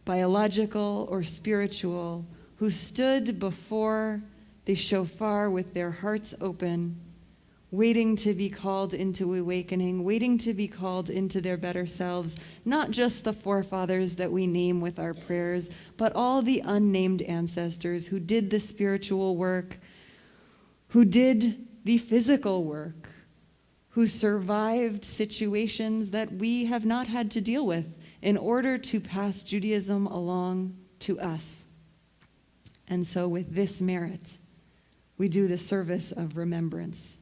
biological or spiritual, who stood before the shofar with their hearts open, waiting to be called into awakening, waiting to be called into their better selves, not just the forefathers that we name with our prayers, but all the unnamed ancestors who did the spiritual work, who did the physical work, who survived situations that we have not had to deal with in order to pass Judaism along to us. And so with this merit, we do the service of remembrance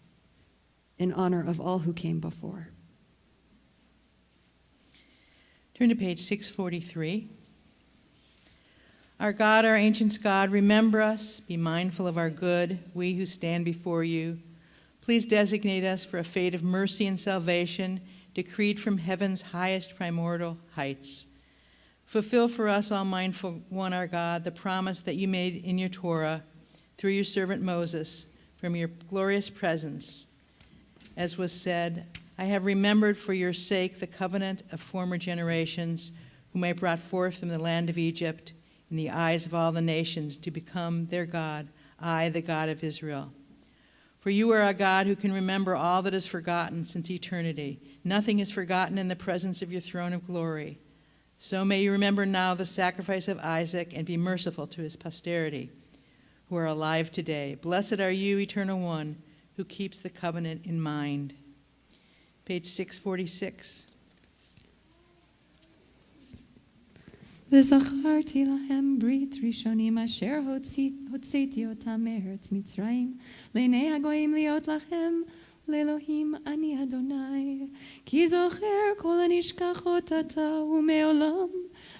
in honor of all who came before. Turn to page 643. Our God, our ancient God, remember us, be mindful of our good, we who stand before you. Please designate us for a fate of mercy and salvation, decreed from heaven's highest primordial heights. Fulfill for us, all mindful one, our God, the promise that you made in your Torah through your servant Moses from your glorious presence. As was said, I have remembered for your sake the covenant of former generations, whom I brought forth from the land of Egypt, in the eyes of all the nations, to become their God, I, the God of Israel. For you are a God who can remember all that is forgotten since eternity. Nothing is forgotten in the presence of your throne of glory. So may you remember now the sacrifice of Isaac and be merciful to his posterity, who are alive today. Blessed are you, Eternal One, who keeps the covenant in mind. Page 646. וזכרתי להם ברית ראשונים אשר הוצאתי אותם מארץ מצרים לעיני הגויים להיות לכם לאלוהים אני אדוני, כי זוכר כל הנשכחות אתה ומעולם,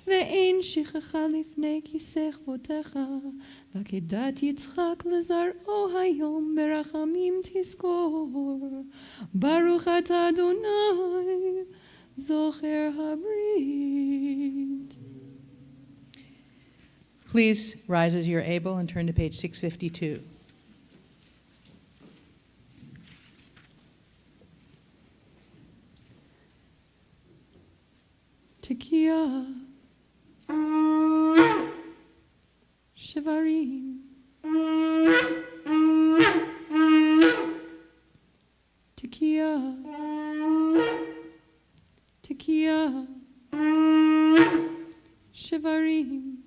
ואין שכחה לפני כיסא כבודך, ועקדת יצחק לזרעו היום ברחמים תזכור. ברוך אתה אדוני, זוכר הברית. Please rise as you're able and turn to page 652. Tekiah, Shivarim, Tekiah, Tekiah, Shivarim,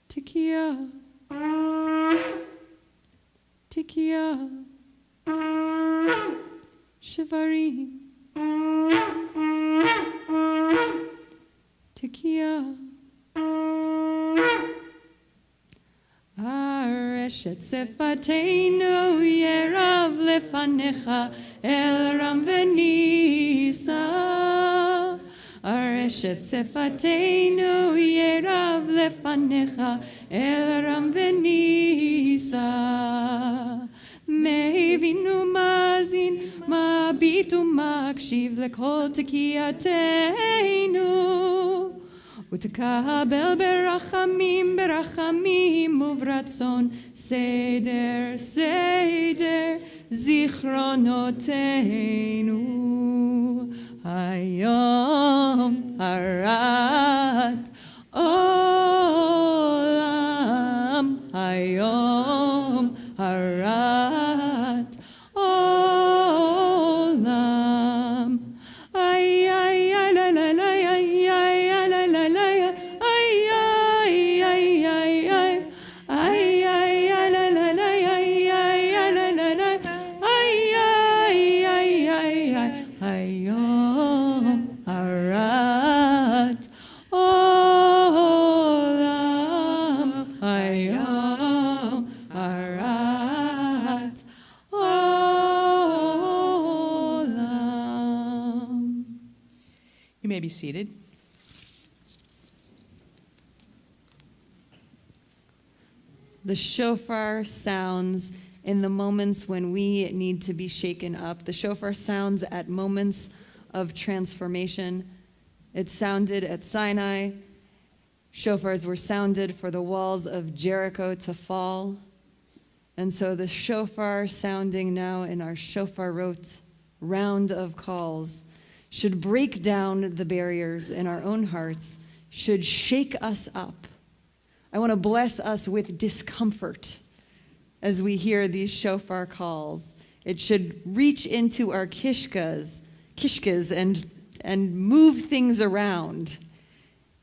Tekiah, Tekiah, Shivarim, Tekiah. הרשת שפתנו ירב לפניך אל רם ונישא. הרשת שפתנו ירב לפניך אל רם ונישא. מבין ומאזין, מביט ומקשיב לכל תקייתנו, ותקבל ברחמים, ברחמים וברצון, סדר, סדר, זיכרונותינו. היום הרת עולם, היום הרת עולם. איי איי איי לה לה לה איי איי איי לה לה לה איי איי איי איי איי איי איי לה לה לה איי איי איי לה לה לה איי איי איי איי היום הרת עולם, היום הרת עולם. You may be seated. The shofar sounds in the moments when we need to be shaken up. The shofar sounds at moments of transformation. It sounded at Sinai. Shofars were sounded for the walls of Jericho to fall. And so the shofar sounding now in our shofarot round of calls should break down the barriers in our own hearts, should shake us up. I want to bless us with discomfort as we hear these shofar calls. It should reach into our kishkas and move things around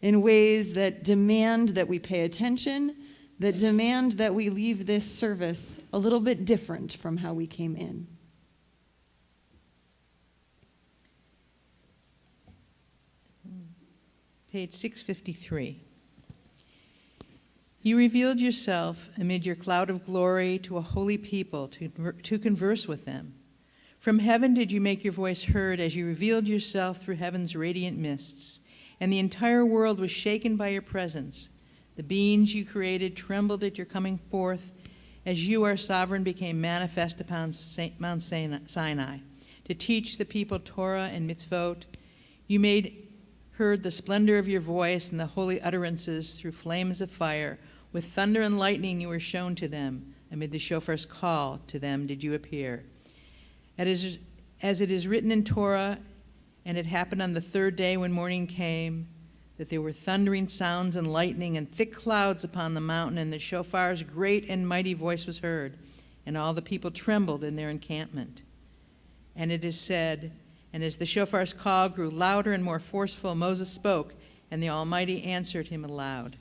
in ways that demand that we pay attention, that demand that we leave this service a little bit different from how we came in. Page 653. You revealed yourself amid your cloud of glory to a holy people to converse with them. From heaven did you make your voice heard as you revealed yourself through heaven's radiant mists, and the entire world was shaken by your presence. The beings you created trembled at your coming forth as you, our sovereign, became manifest upon Mount Sinai to teach the people Torah and mitzvot. You made heard the splendor of your voice and the holy utterances through flames of fire. With thunder and lightning you were shown to them. Amid the shofar's call to them did you appear. As it is written in Torah, and it happened on the third day when morning came, that there were thundering sounds and lightning and thick clouds upon the mountain, and the shofar's great and mighty voice was heard, and all the people trembled in their encampment. And it is said, and as the shofar's call grew louder and more forceful, Moses spoke, and the Almighty answered him aloud.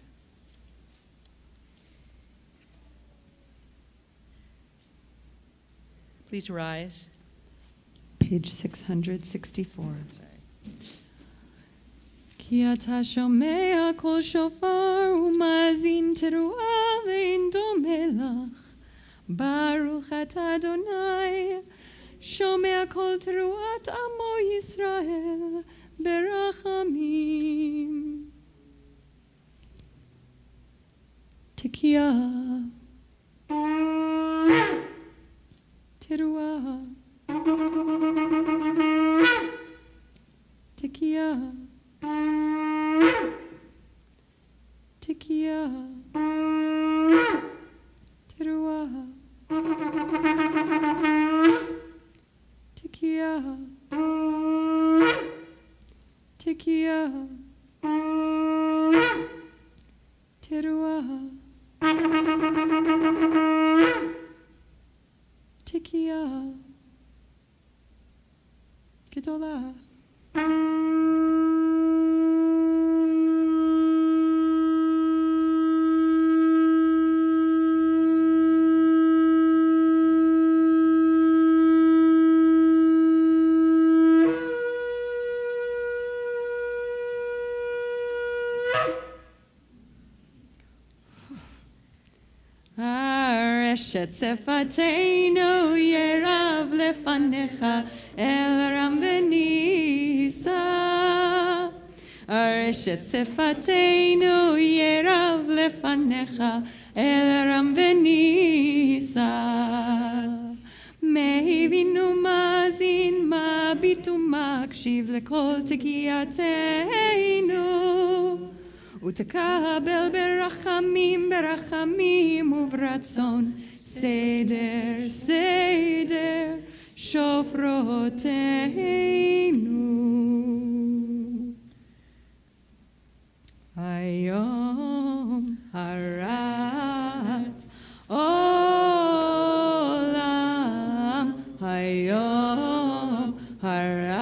Please rise. Page 664. כי אתה שומע קול שופר ומאזין תרועה ואין דומה לך. Baruch atah Adonai, shomea kol teruat amo Yisrael, berachamim. Tekiah, teruah, tekiah, tekiah, teruah, tekiah, tekiah, teruah, tekiah, gedolah. Areshet sefateinu yerav lefanecha el ram v'nisa. Areshet sefateinu yerav lefanecha el ram v'nisa. Mehivinu mazin mabitu makshiv lekol tekiyateinu. ותקבל ברחמים ברחמים וברצון סדר סדר שופרותינו. היום הרת עולם, היום הרת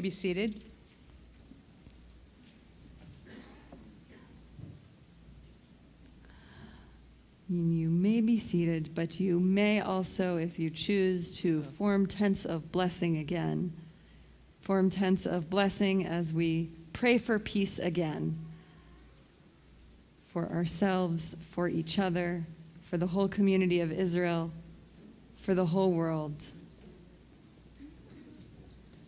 Be seated. You may be seated, but you may also, if you choose, to form tense of blessing again. Form tense of blessing as we pray for peace again. For ourselves, for each other, for the whole community of Israel, for the whole world.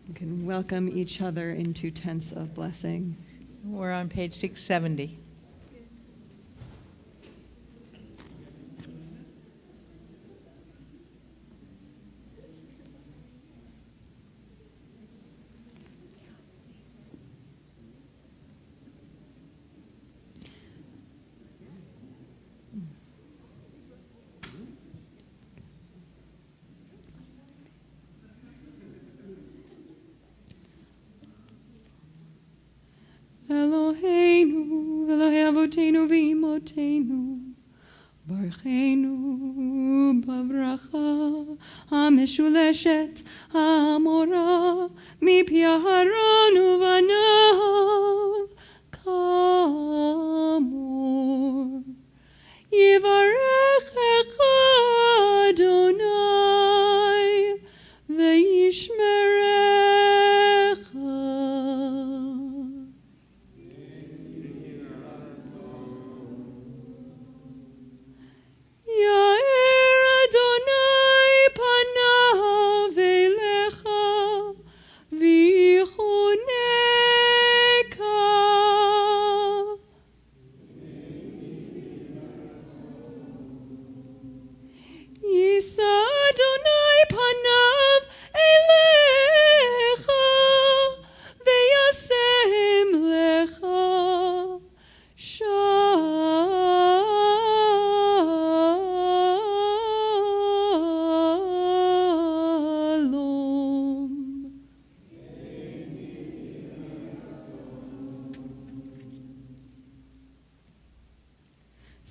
We can welcome each other into tense of blessing. We're on page 670. Eloheinu, Elohei Avotenu v'Imotenu, Baruchenu b'bracha hameshuleshet ha'amora mipi Aharon uvanav kamor. Yivarechecha Adonai v'yishmerecha. Adonai panav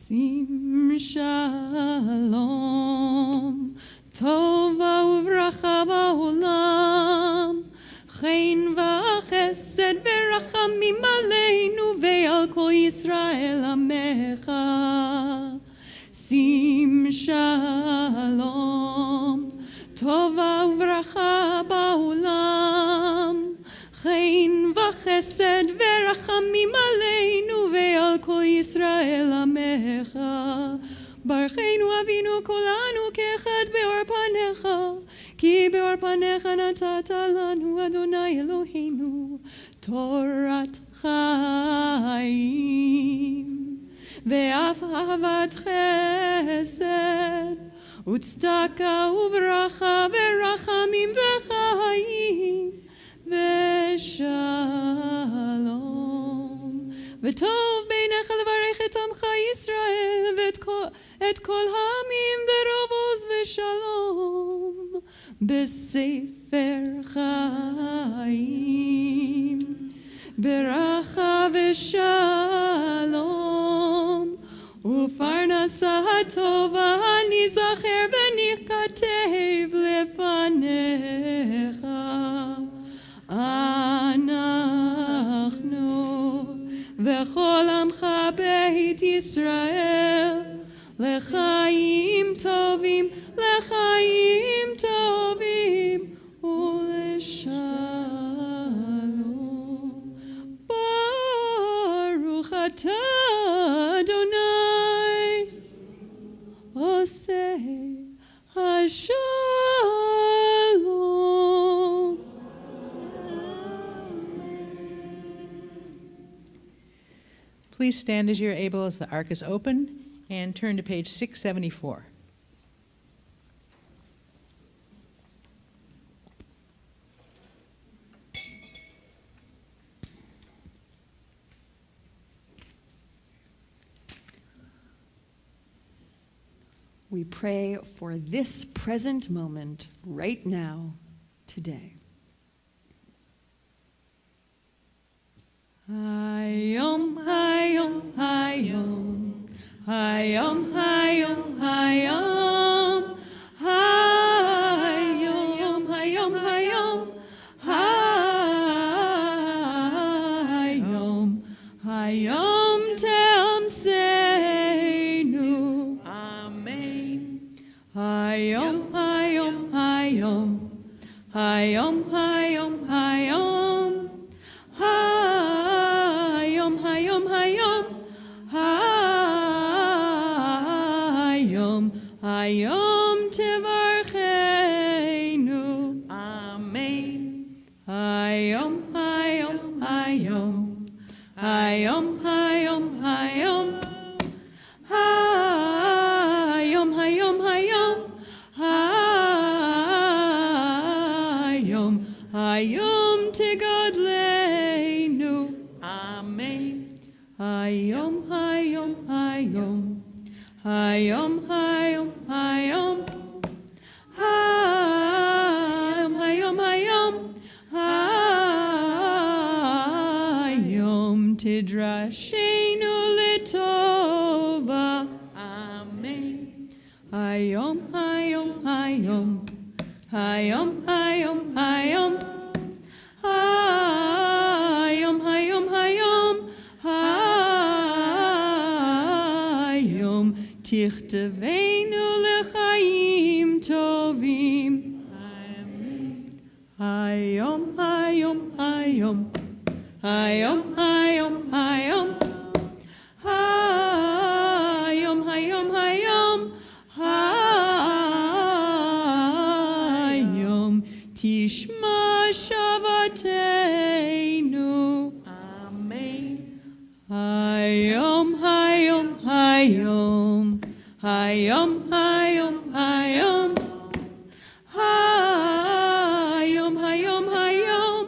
שים שלום, טובה וברכה בעולם, חן וחסד ורחמים עלינו ועל כל ישראל עמך. שים שלום, טובה וברכה בעולם, חן וחסד ורחמים עלינו ועל כל ישראל עמך. ברכנו אבינו כולנו כאחד באור פניך, כי באור פניך נתת לנו אדוני אלוהינו תורת חיים, ואף אהבת חסד וצדקה וברכה ורחמים וחיים ושלום. וטוב בעיניך לברך את עמך ישראל ואת כל העמים ברוב עוז ושלום בספר חיים, ברכה ושלום ופרנסה טובה ניזכר ונכתב לפניך. אנחנו וכל עמך בית ישראל לחיים טובים, לחיים טובים ולשלום. ברוך אתה אדוני עושה השלום. Please stand as you're able as the ark is open and turn to page 674. We pray for this present moment right now, today. Hayom, hayom, hayom, hayom, hayom, hayom, hayom, hayom, hayom, hayom, hayom te'amseinu. Amen. Hayom, hayom, hayom, hayom, hayom, hayom, hayom, hayom, hayom, hayom, hayom tevarcheinu. Amen. Hayom, hayom, hayom, hayom, hayom, hayom, hayom, hayom, hayom, hayom, hayom tegadleinu. Amen. Hayom, hayom, hayom, hayom, hayom, hayom, hayom, hayom, hayom, hayom tidrashenu letova. Amen. Hayom, hayom, hayom, hayom, hayom, hayom, hayom, hayom, hayom, hayom tichtevenu lechaim tovim. Amen. Hayom, hayom, hayom, hayom, hayom, hayom, hayom, hayom, hayom, hayom tishma shavatenu. Amen. Hayom, hayom, hayom, hayom, hayom, hayom, hayom, hayom, hayom,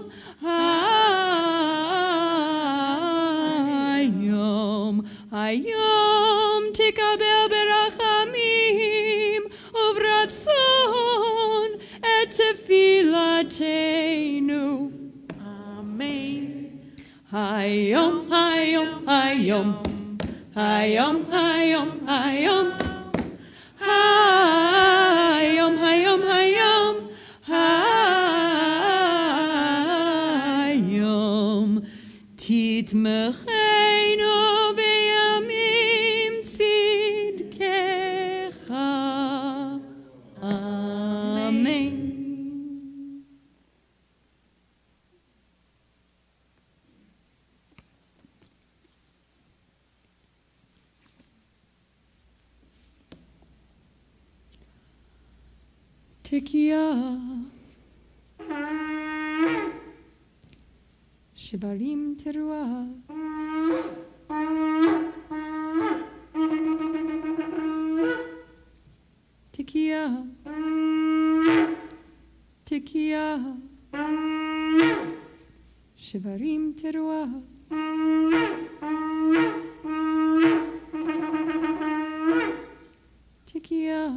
hayom, hayom tikabel berachamim uvratzon et tefilatenu. Amen. Hayom, hayom, hayom, Hayom, hayom, hayom. Hayom, hayom, hayom. Hayom. Titmechenu beyamim tzidkecha. Amen. Tekiah. Shivarim teruah. Tekiah. Tekiah. Shivarim teruah. Tekiah.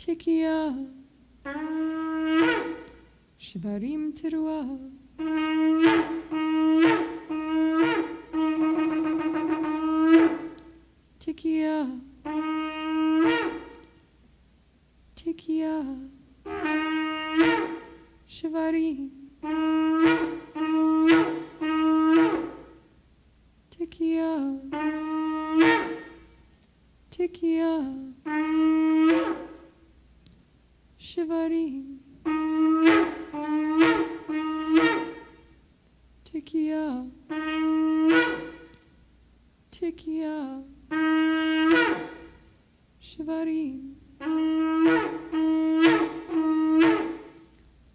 Tekiah. Shivarim teruah. Tekiah. Tekiah. Shivarim. Tekiah. Tekiah. Shivarim. Tekiah. Tekiah. Shivarim.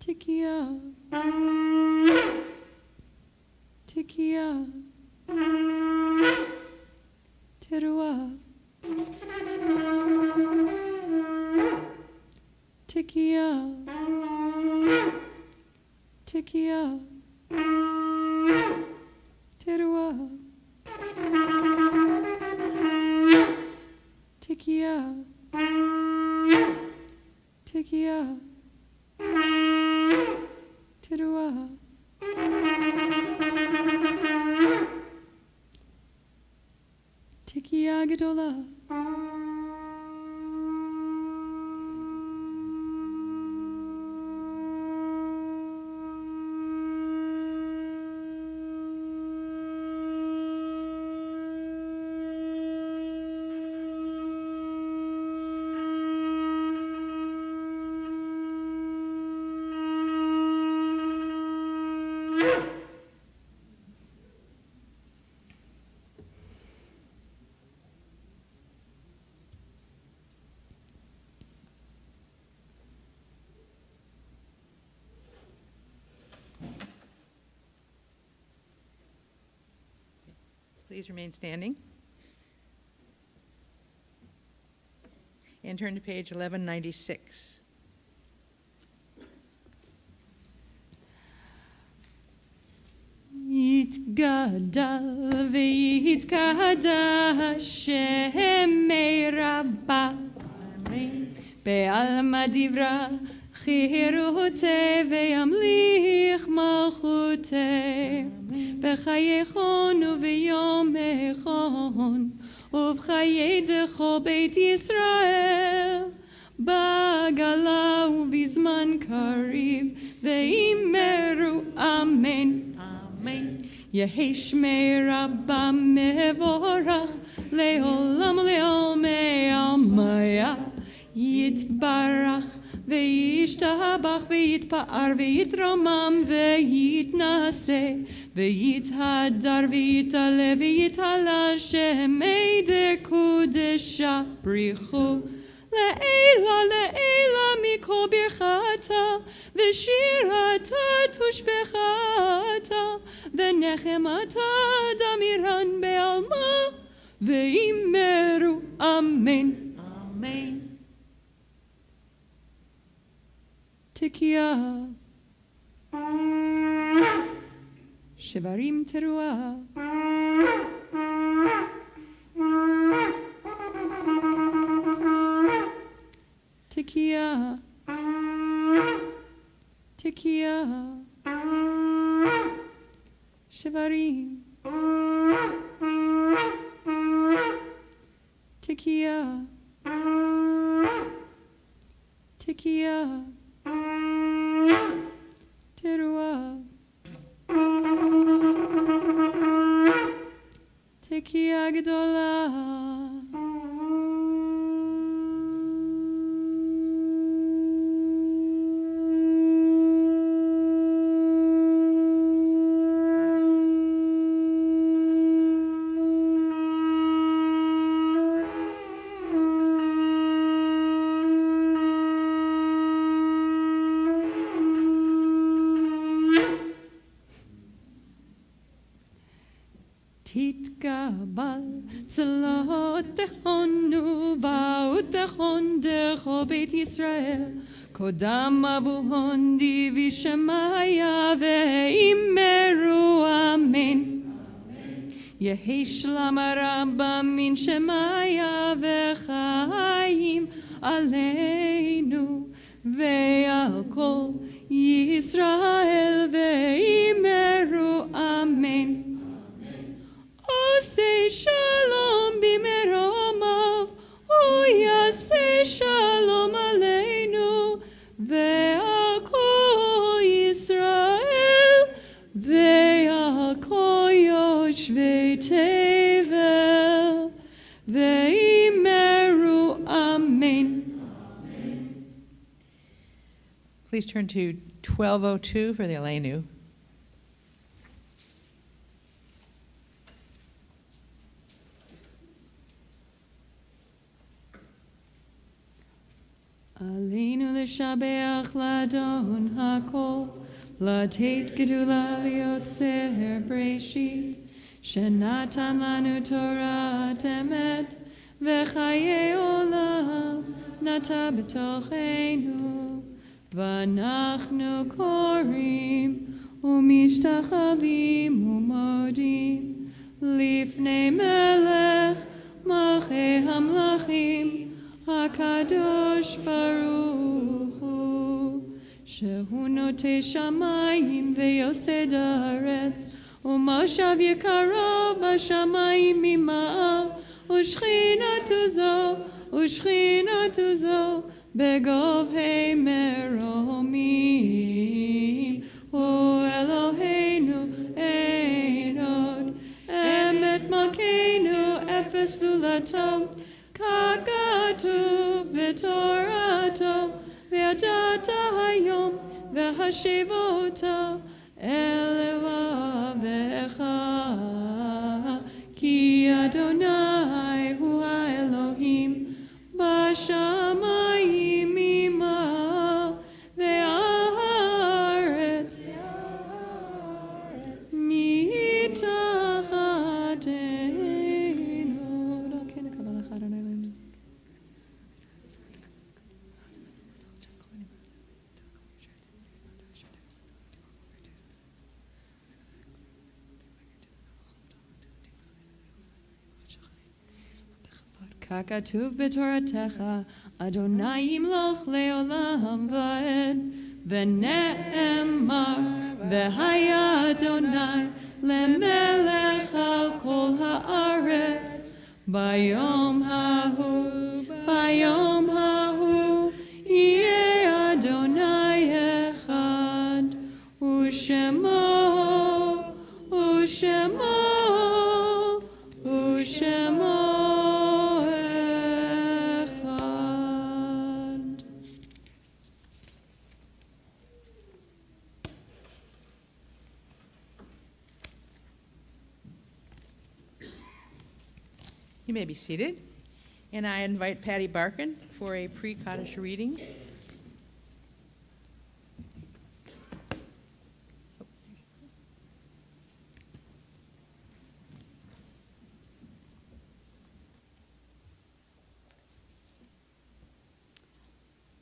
Tekiah. Tekiah. Teruah. Tekiah. Tekiah. Teruah. Tekiah. Tekiah. Teruah. Tekiah gedolah. Please remain standing. And turn to page 1196. Yitgadal v'yitkadash shemei rabbah be'alma divra chiruteh ve'yamlich malchuteh b'chayechon u'v'yomechon ובחיידךו בית ישראל, בגלה ובזמן קריב, ואמרו אמן. אמן. יהי שמי רבה מבורך, לעולם לעולמי עלמיה, יתברך וישתבח ויתפאר ויתרומם ויתנשא ויתהדר ויתעלה ויתעלה שמי דקודשה בריחו לעילה לעילה מכל ברכתה ושירתה תושבחתה ונחמתה דמירן בעלמה ואמרו אמן. אמן. Tekiah. Shivarim teruah. Tekiah. Tekiah. Shivarim. Tikia, Tikia, Terua, Tikia Gdola. Titgabal tzalot techonu va'ut techon decho Beit Yisrael kodam avuhon divi shemaya ve'imeru amen Yehi shlam rabba min shemaya ve'chaim aleinu ve'al kol Yisrael ve'imeru amen Say shalom b'meromav, uyaseh shalom aleinu, ve'al kol Yisrael, ve'al kol yoshvei tevel, ve'imeru amen. Please turn to 1202 for the Aleinu. Aleinu l'shabeach l'adon hakol, l'tet gedula liotzer breshit, shenatan lanu Torah emet, v'chaye olam nata b'tocheinu, v'anachnu korim, umishtachavim umodim, lifnei melech, malchei hamlachim, HaKadosh Baruch Hu, Shehu Notei Shamayim ve'Yosed Haaretz, U'Moshav Yekaro b'Shamayim Mima'al, U'Shchinatu Zo, Begovhei Meromim, U'Eloheinu Ein Od, Emet Malkeinu Efes Ulato, Kagatuv v'Torato v'yadata hayom v'hashivota elevavecha ki Adonai hu ha'Elohim b'shamayim ima'al ve'aretz mitachatenu. Kakatuv b'Toratecha, Adonai yimloch le'olam va'ed, v'ne'emar, v'haya Adonai, le'melech al kol ha'aretz, bayom hahu, yeh Adonai echad, u'shemo echad. You may be seated. And I invite Patty Barkin for a pre-Kaddish reading.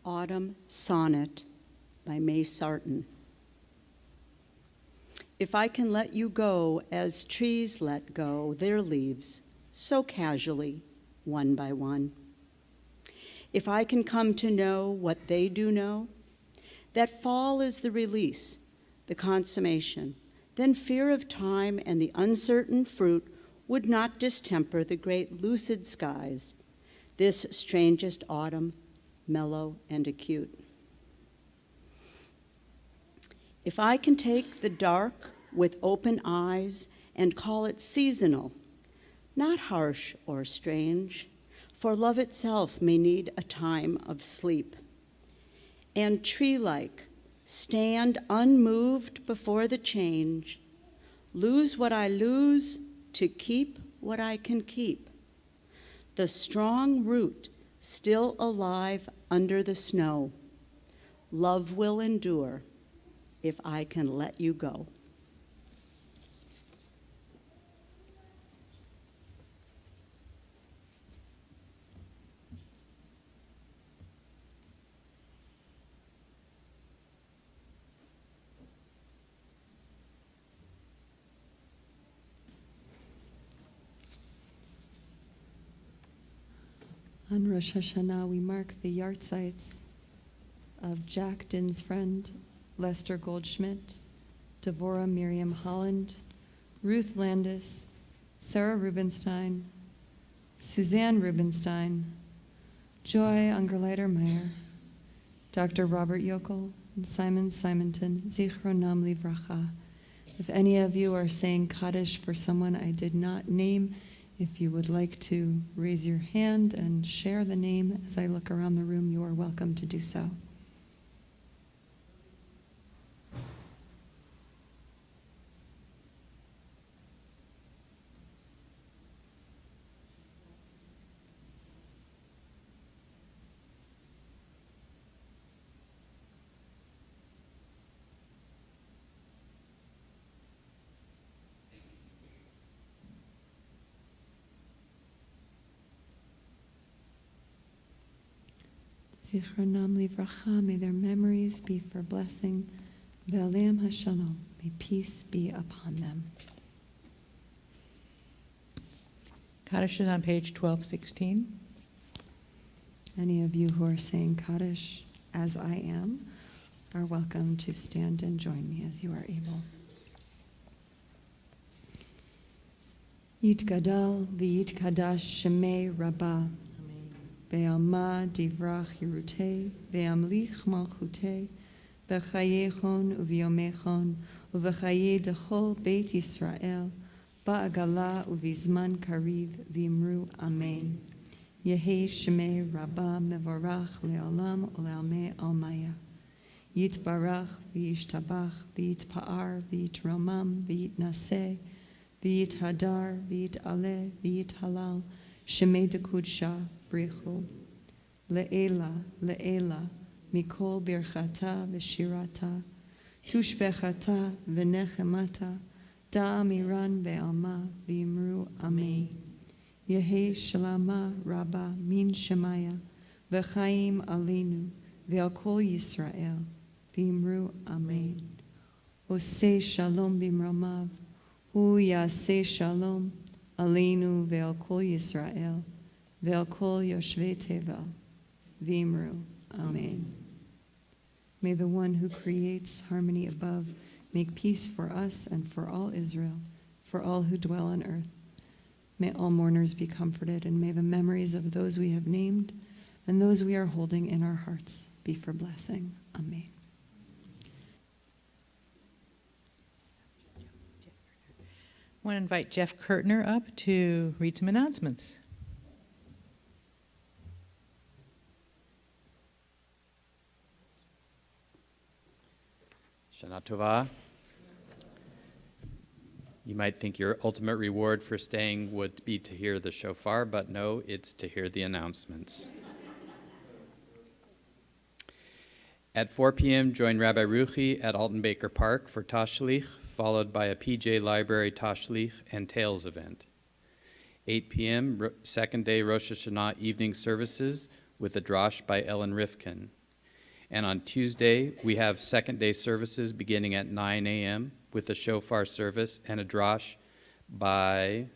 Autumn Sonnet by May Sarton. If I can let you go as trees let go their leaves, so casually, one by one. If I can come to know what they do know, that fall is the release, the consummation, then fear of time and the uncertain fruit would not distemper the great lucid skies, this strangest autumn, mellow and acute. If I can take the dark with open eyes and call it seasonal, not harsh or strange, for love itself may need a time of sleep, and tree-like stand unmoved before the change, lose what I lose to keep what I can keep, the strong root still alive under the snow, love will endure if I can let you go. On Rosh Hashanah, we mark the yahrzeits of Jack Dinsfriend, Lester Goldschmidt, Devorah Miriam Holland, Ruth Landis, Sarah Rubenstein, Suzanne Rubenstein, Joy Ungerleider-Meyer, Dr. Robert Yokel, and Simon Simonton, Zichronam Livracha. If any of you are saying Kaddish for someone I did not name, if you would like to raise your hand and share the name as I look around the room, you are welcome to do so. Zichronam livracha, may their memories be for blessing. Ve'aleim hashalom, may peace be upon them. Kaddish is on page 1216. Any of you who are saying Kaddish as I am are welcome to stand and join me as you are able. Yitgadal v'yitkadash shemei rabbah. Ve'alma divrach Yerutei, ve'amlich malchutei, v'chayechon u'v'yomechon, u'v'chayei dechol Beit Yisrael, ba'agala u'vizman kariv, v'imru amen. Yehei shemei rabbah mevorach le'olam u'le'almei almaya. Yitbarach v'yishtabach, v'yitpa'ar, v'yitromam, v'yitnaseh, v'yithadar, v'yit'aleh, v'yithalal, shemei dekudsha, Brichu, le'ela, le'ela, mikol birchata v'shirata, tushbechata v'nechemata, da'amiran ve'alma v'imru amen. Yehei shalama rabba min shemaya, v'chaim alinu, ve'al kol Yisrael, v'imru amen. Oseh shalom b'mramav, hu yaseh shalom, alinu ve'al kol Yisrael, Ve'al kol yoshvei tevel, v'imru, amen. May the one who creates harmony above make peace for us and for all Israel, for all who dwell on earth. May all mourners be comforted, and may the memories of those we have named and those we are holding in our hearts be for blessing. Amen. I want to invite Jeff Kurtner up to read some announcements. Shana Tova. You might think your ultimate reward for staying would be to hear the shofar, but no, it's to hear the announcements. At 4 p.m., join Rabbi Ruchi at Alton Baker Park for Tashlich, followed by a PJ Library Tashlich and Tales event. 8 p.m., second day Rosh Hashanah evening services with a drosh by Ellen Rifkin. And on Tuesday, we have second day services beginning at 9 a.m. with a shofar service and a drosh by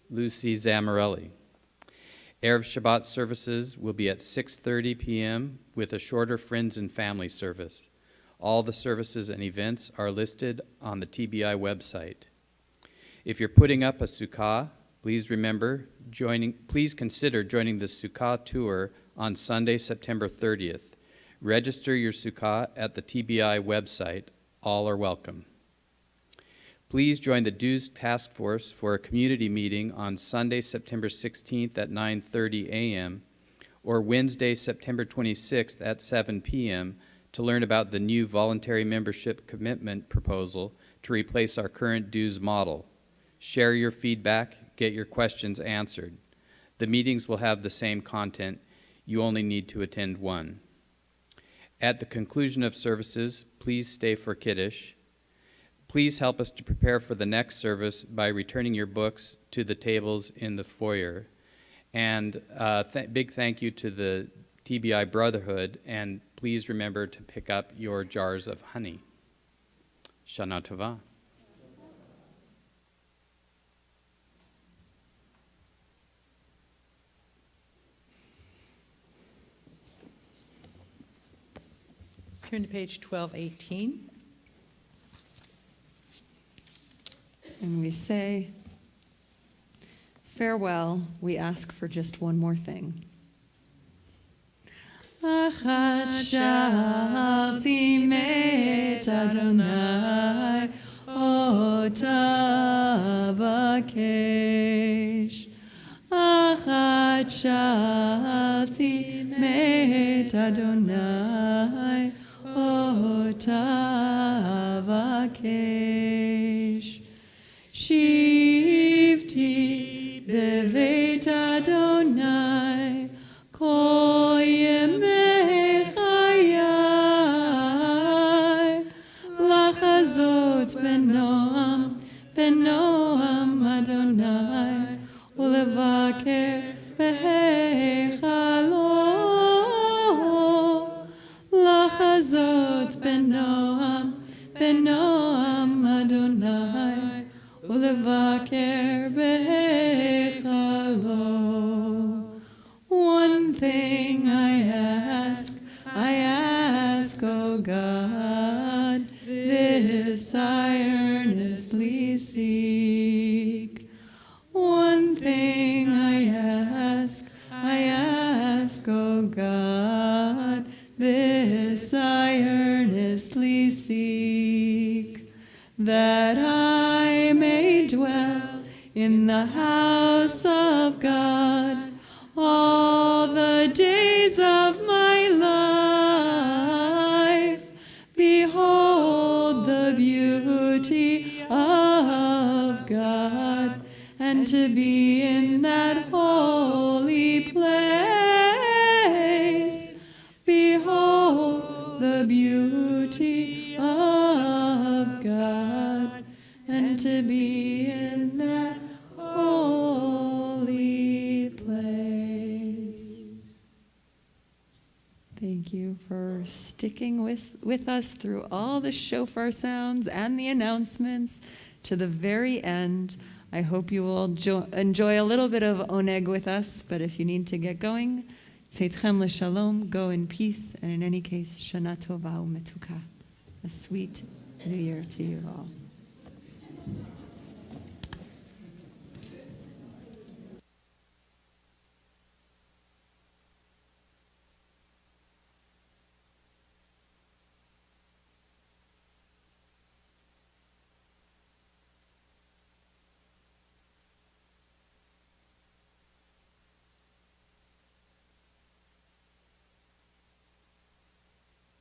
Lucy Zamarelli. Erev Shabbat services will be at 6:30 p.m. with a shorter friends and family service. All the services and events are listed on the TBI website. If you're putting up a sukkah, Please consider joining the Sukkah tour on Sunday, September 30th. Register your Sukkah at the TBI website. All are welcome. Please join the Dues Task Force for a community meeting on Sunday, September 16th at 9:30 a.m. or Wednesday, September 26th at 7 p.m. to learn about the new voluntary membership commitment proposal to replace our current dues model. Share your feedback, get your questions answered. The meetings will have the same content. You only need to attend one. At the conclusion of services, please stay for Kiddush. Please help us to prepare for the next service by returning your books to the tables in the foyer. And big thank you to the TBI Brotherhood, and please remember to pick up your jars of honey. Shana Tova. Turn to page 1218. And we say, farewell, we ask for just one more thing. Achat shalti met Adonai ota vakesh. Achat shalti met Adonai ota vakesh. Shivti beveit Adonai kol yemei chayai lachazot benoam Adonai ulevaker beheichalo lachazot benoam Adonai ulevaker beheichalo. One thing I ask, O God, this I earnestly seek. One thing I ask, O God, this I earnestly seek, that I may dwell in the house of God all the days of my life. Behold the beauty of God, and to be in that holy place. Behold the beauty of God, and to be in that holy place. Thank you for sticking with us through all the shofar sounds and the announcements to the very end. I hope you will enjoy a little bit of oneg with us, but if you need to get going, Tzeitchem l'shalom, go in peace, and in any case, Shana Tova u'metuka. A sweet New Year to you all.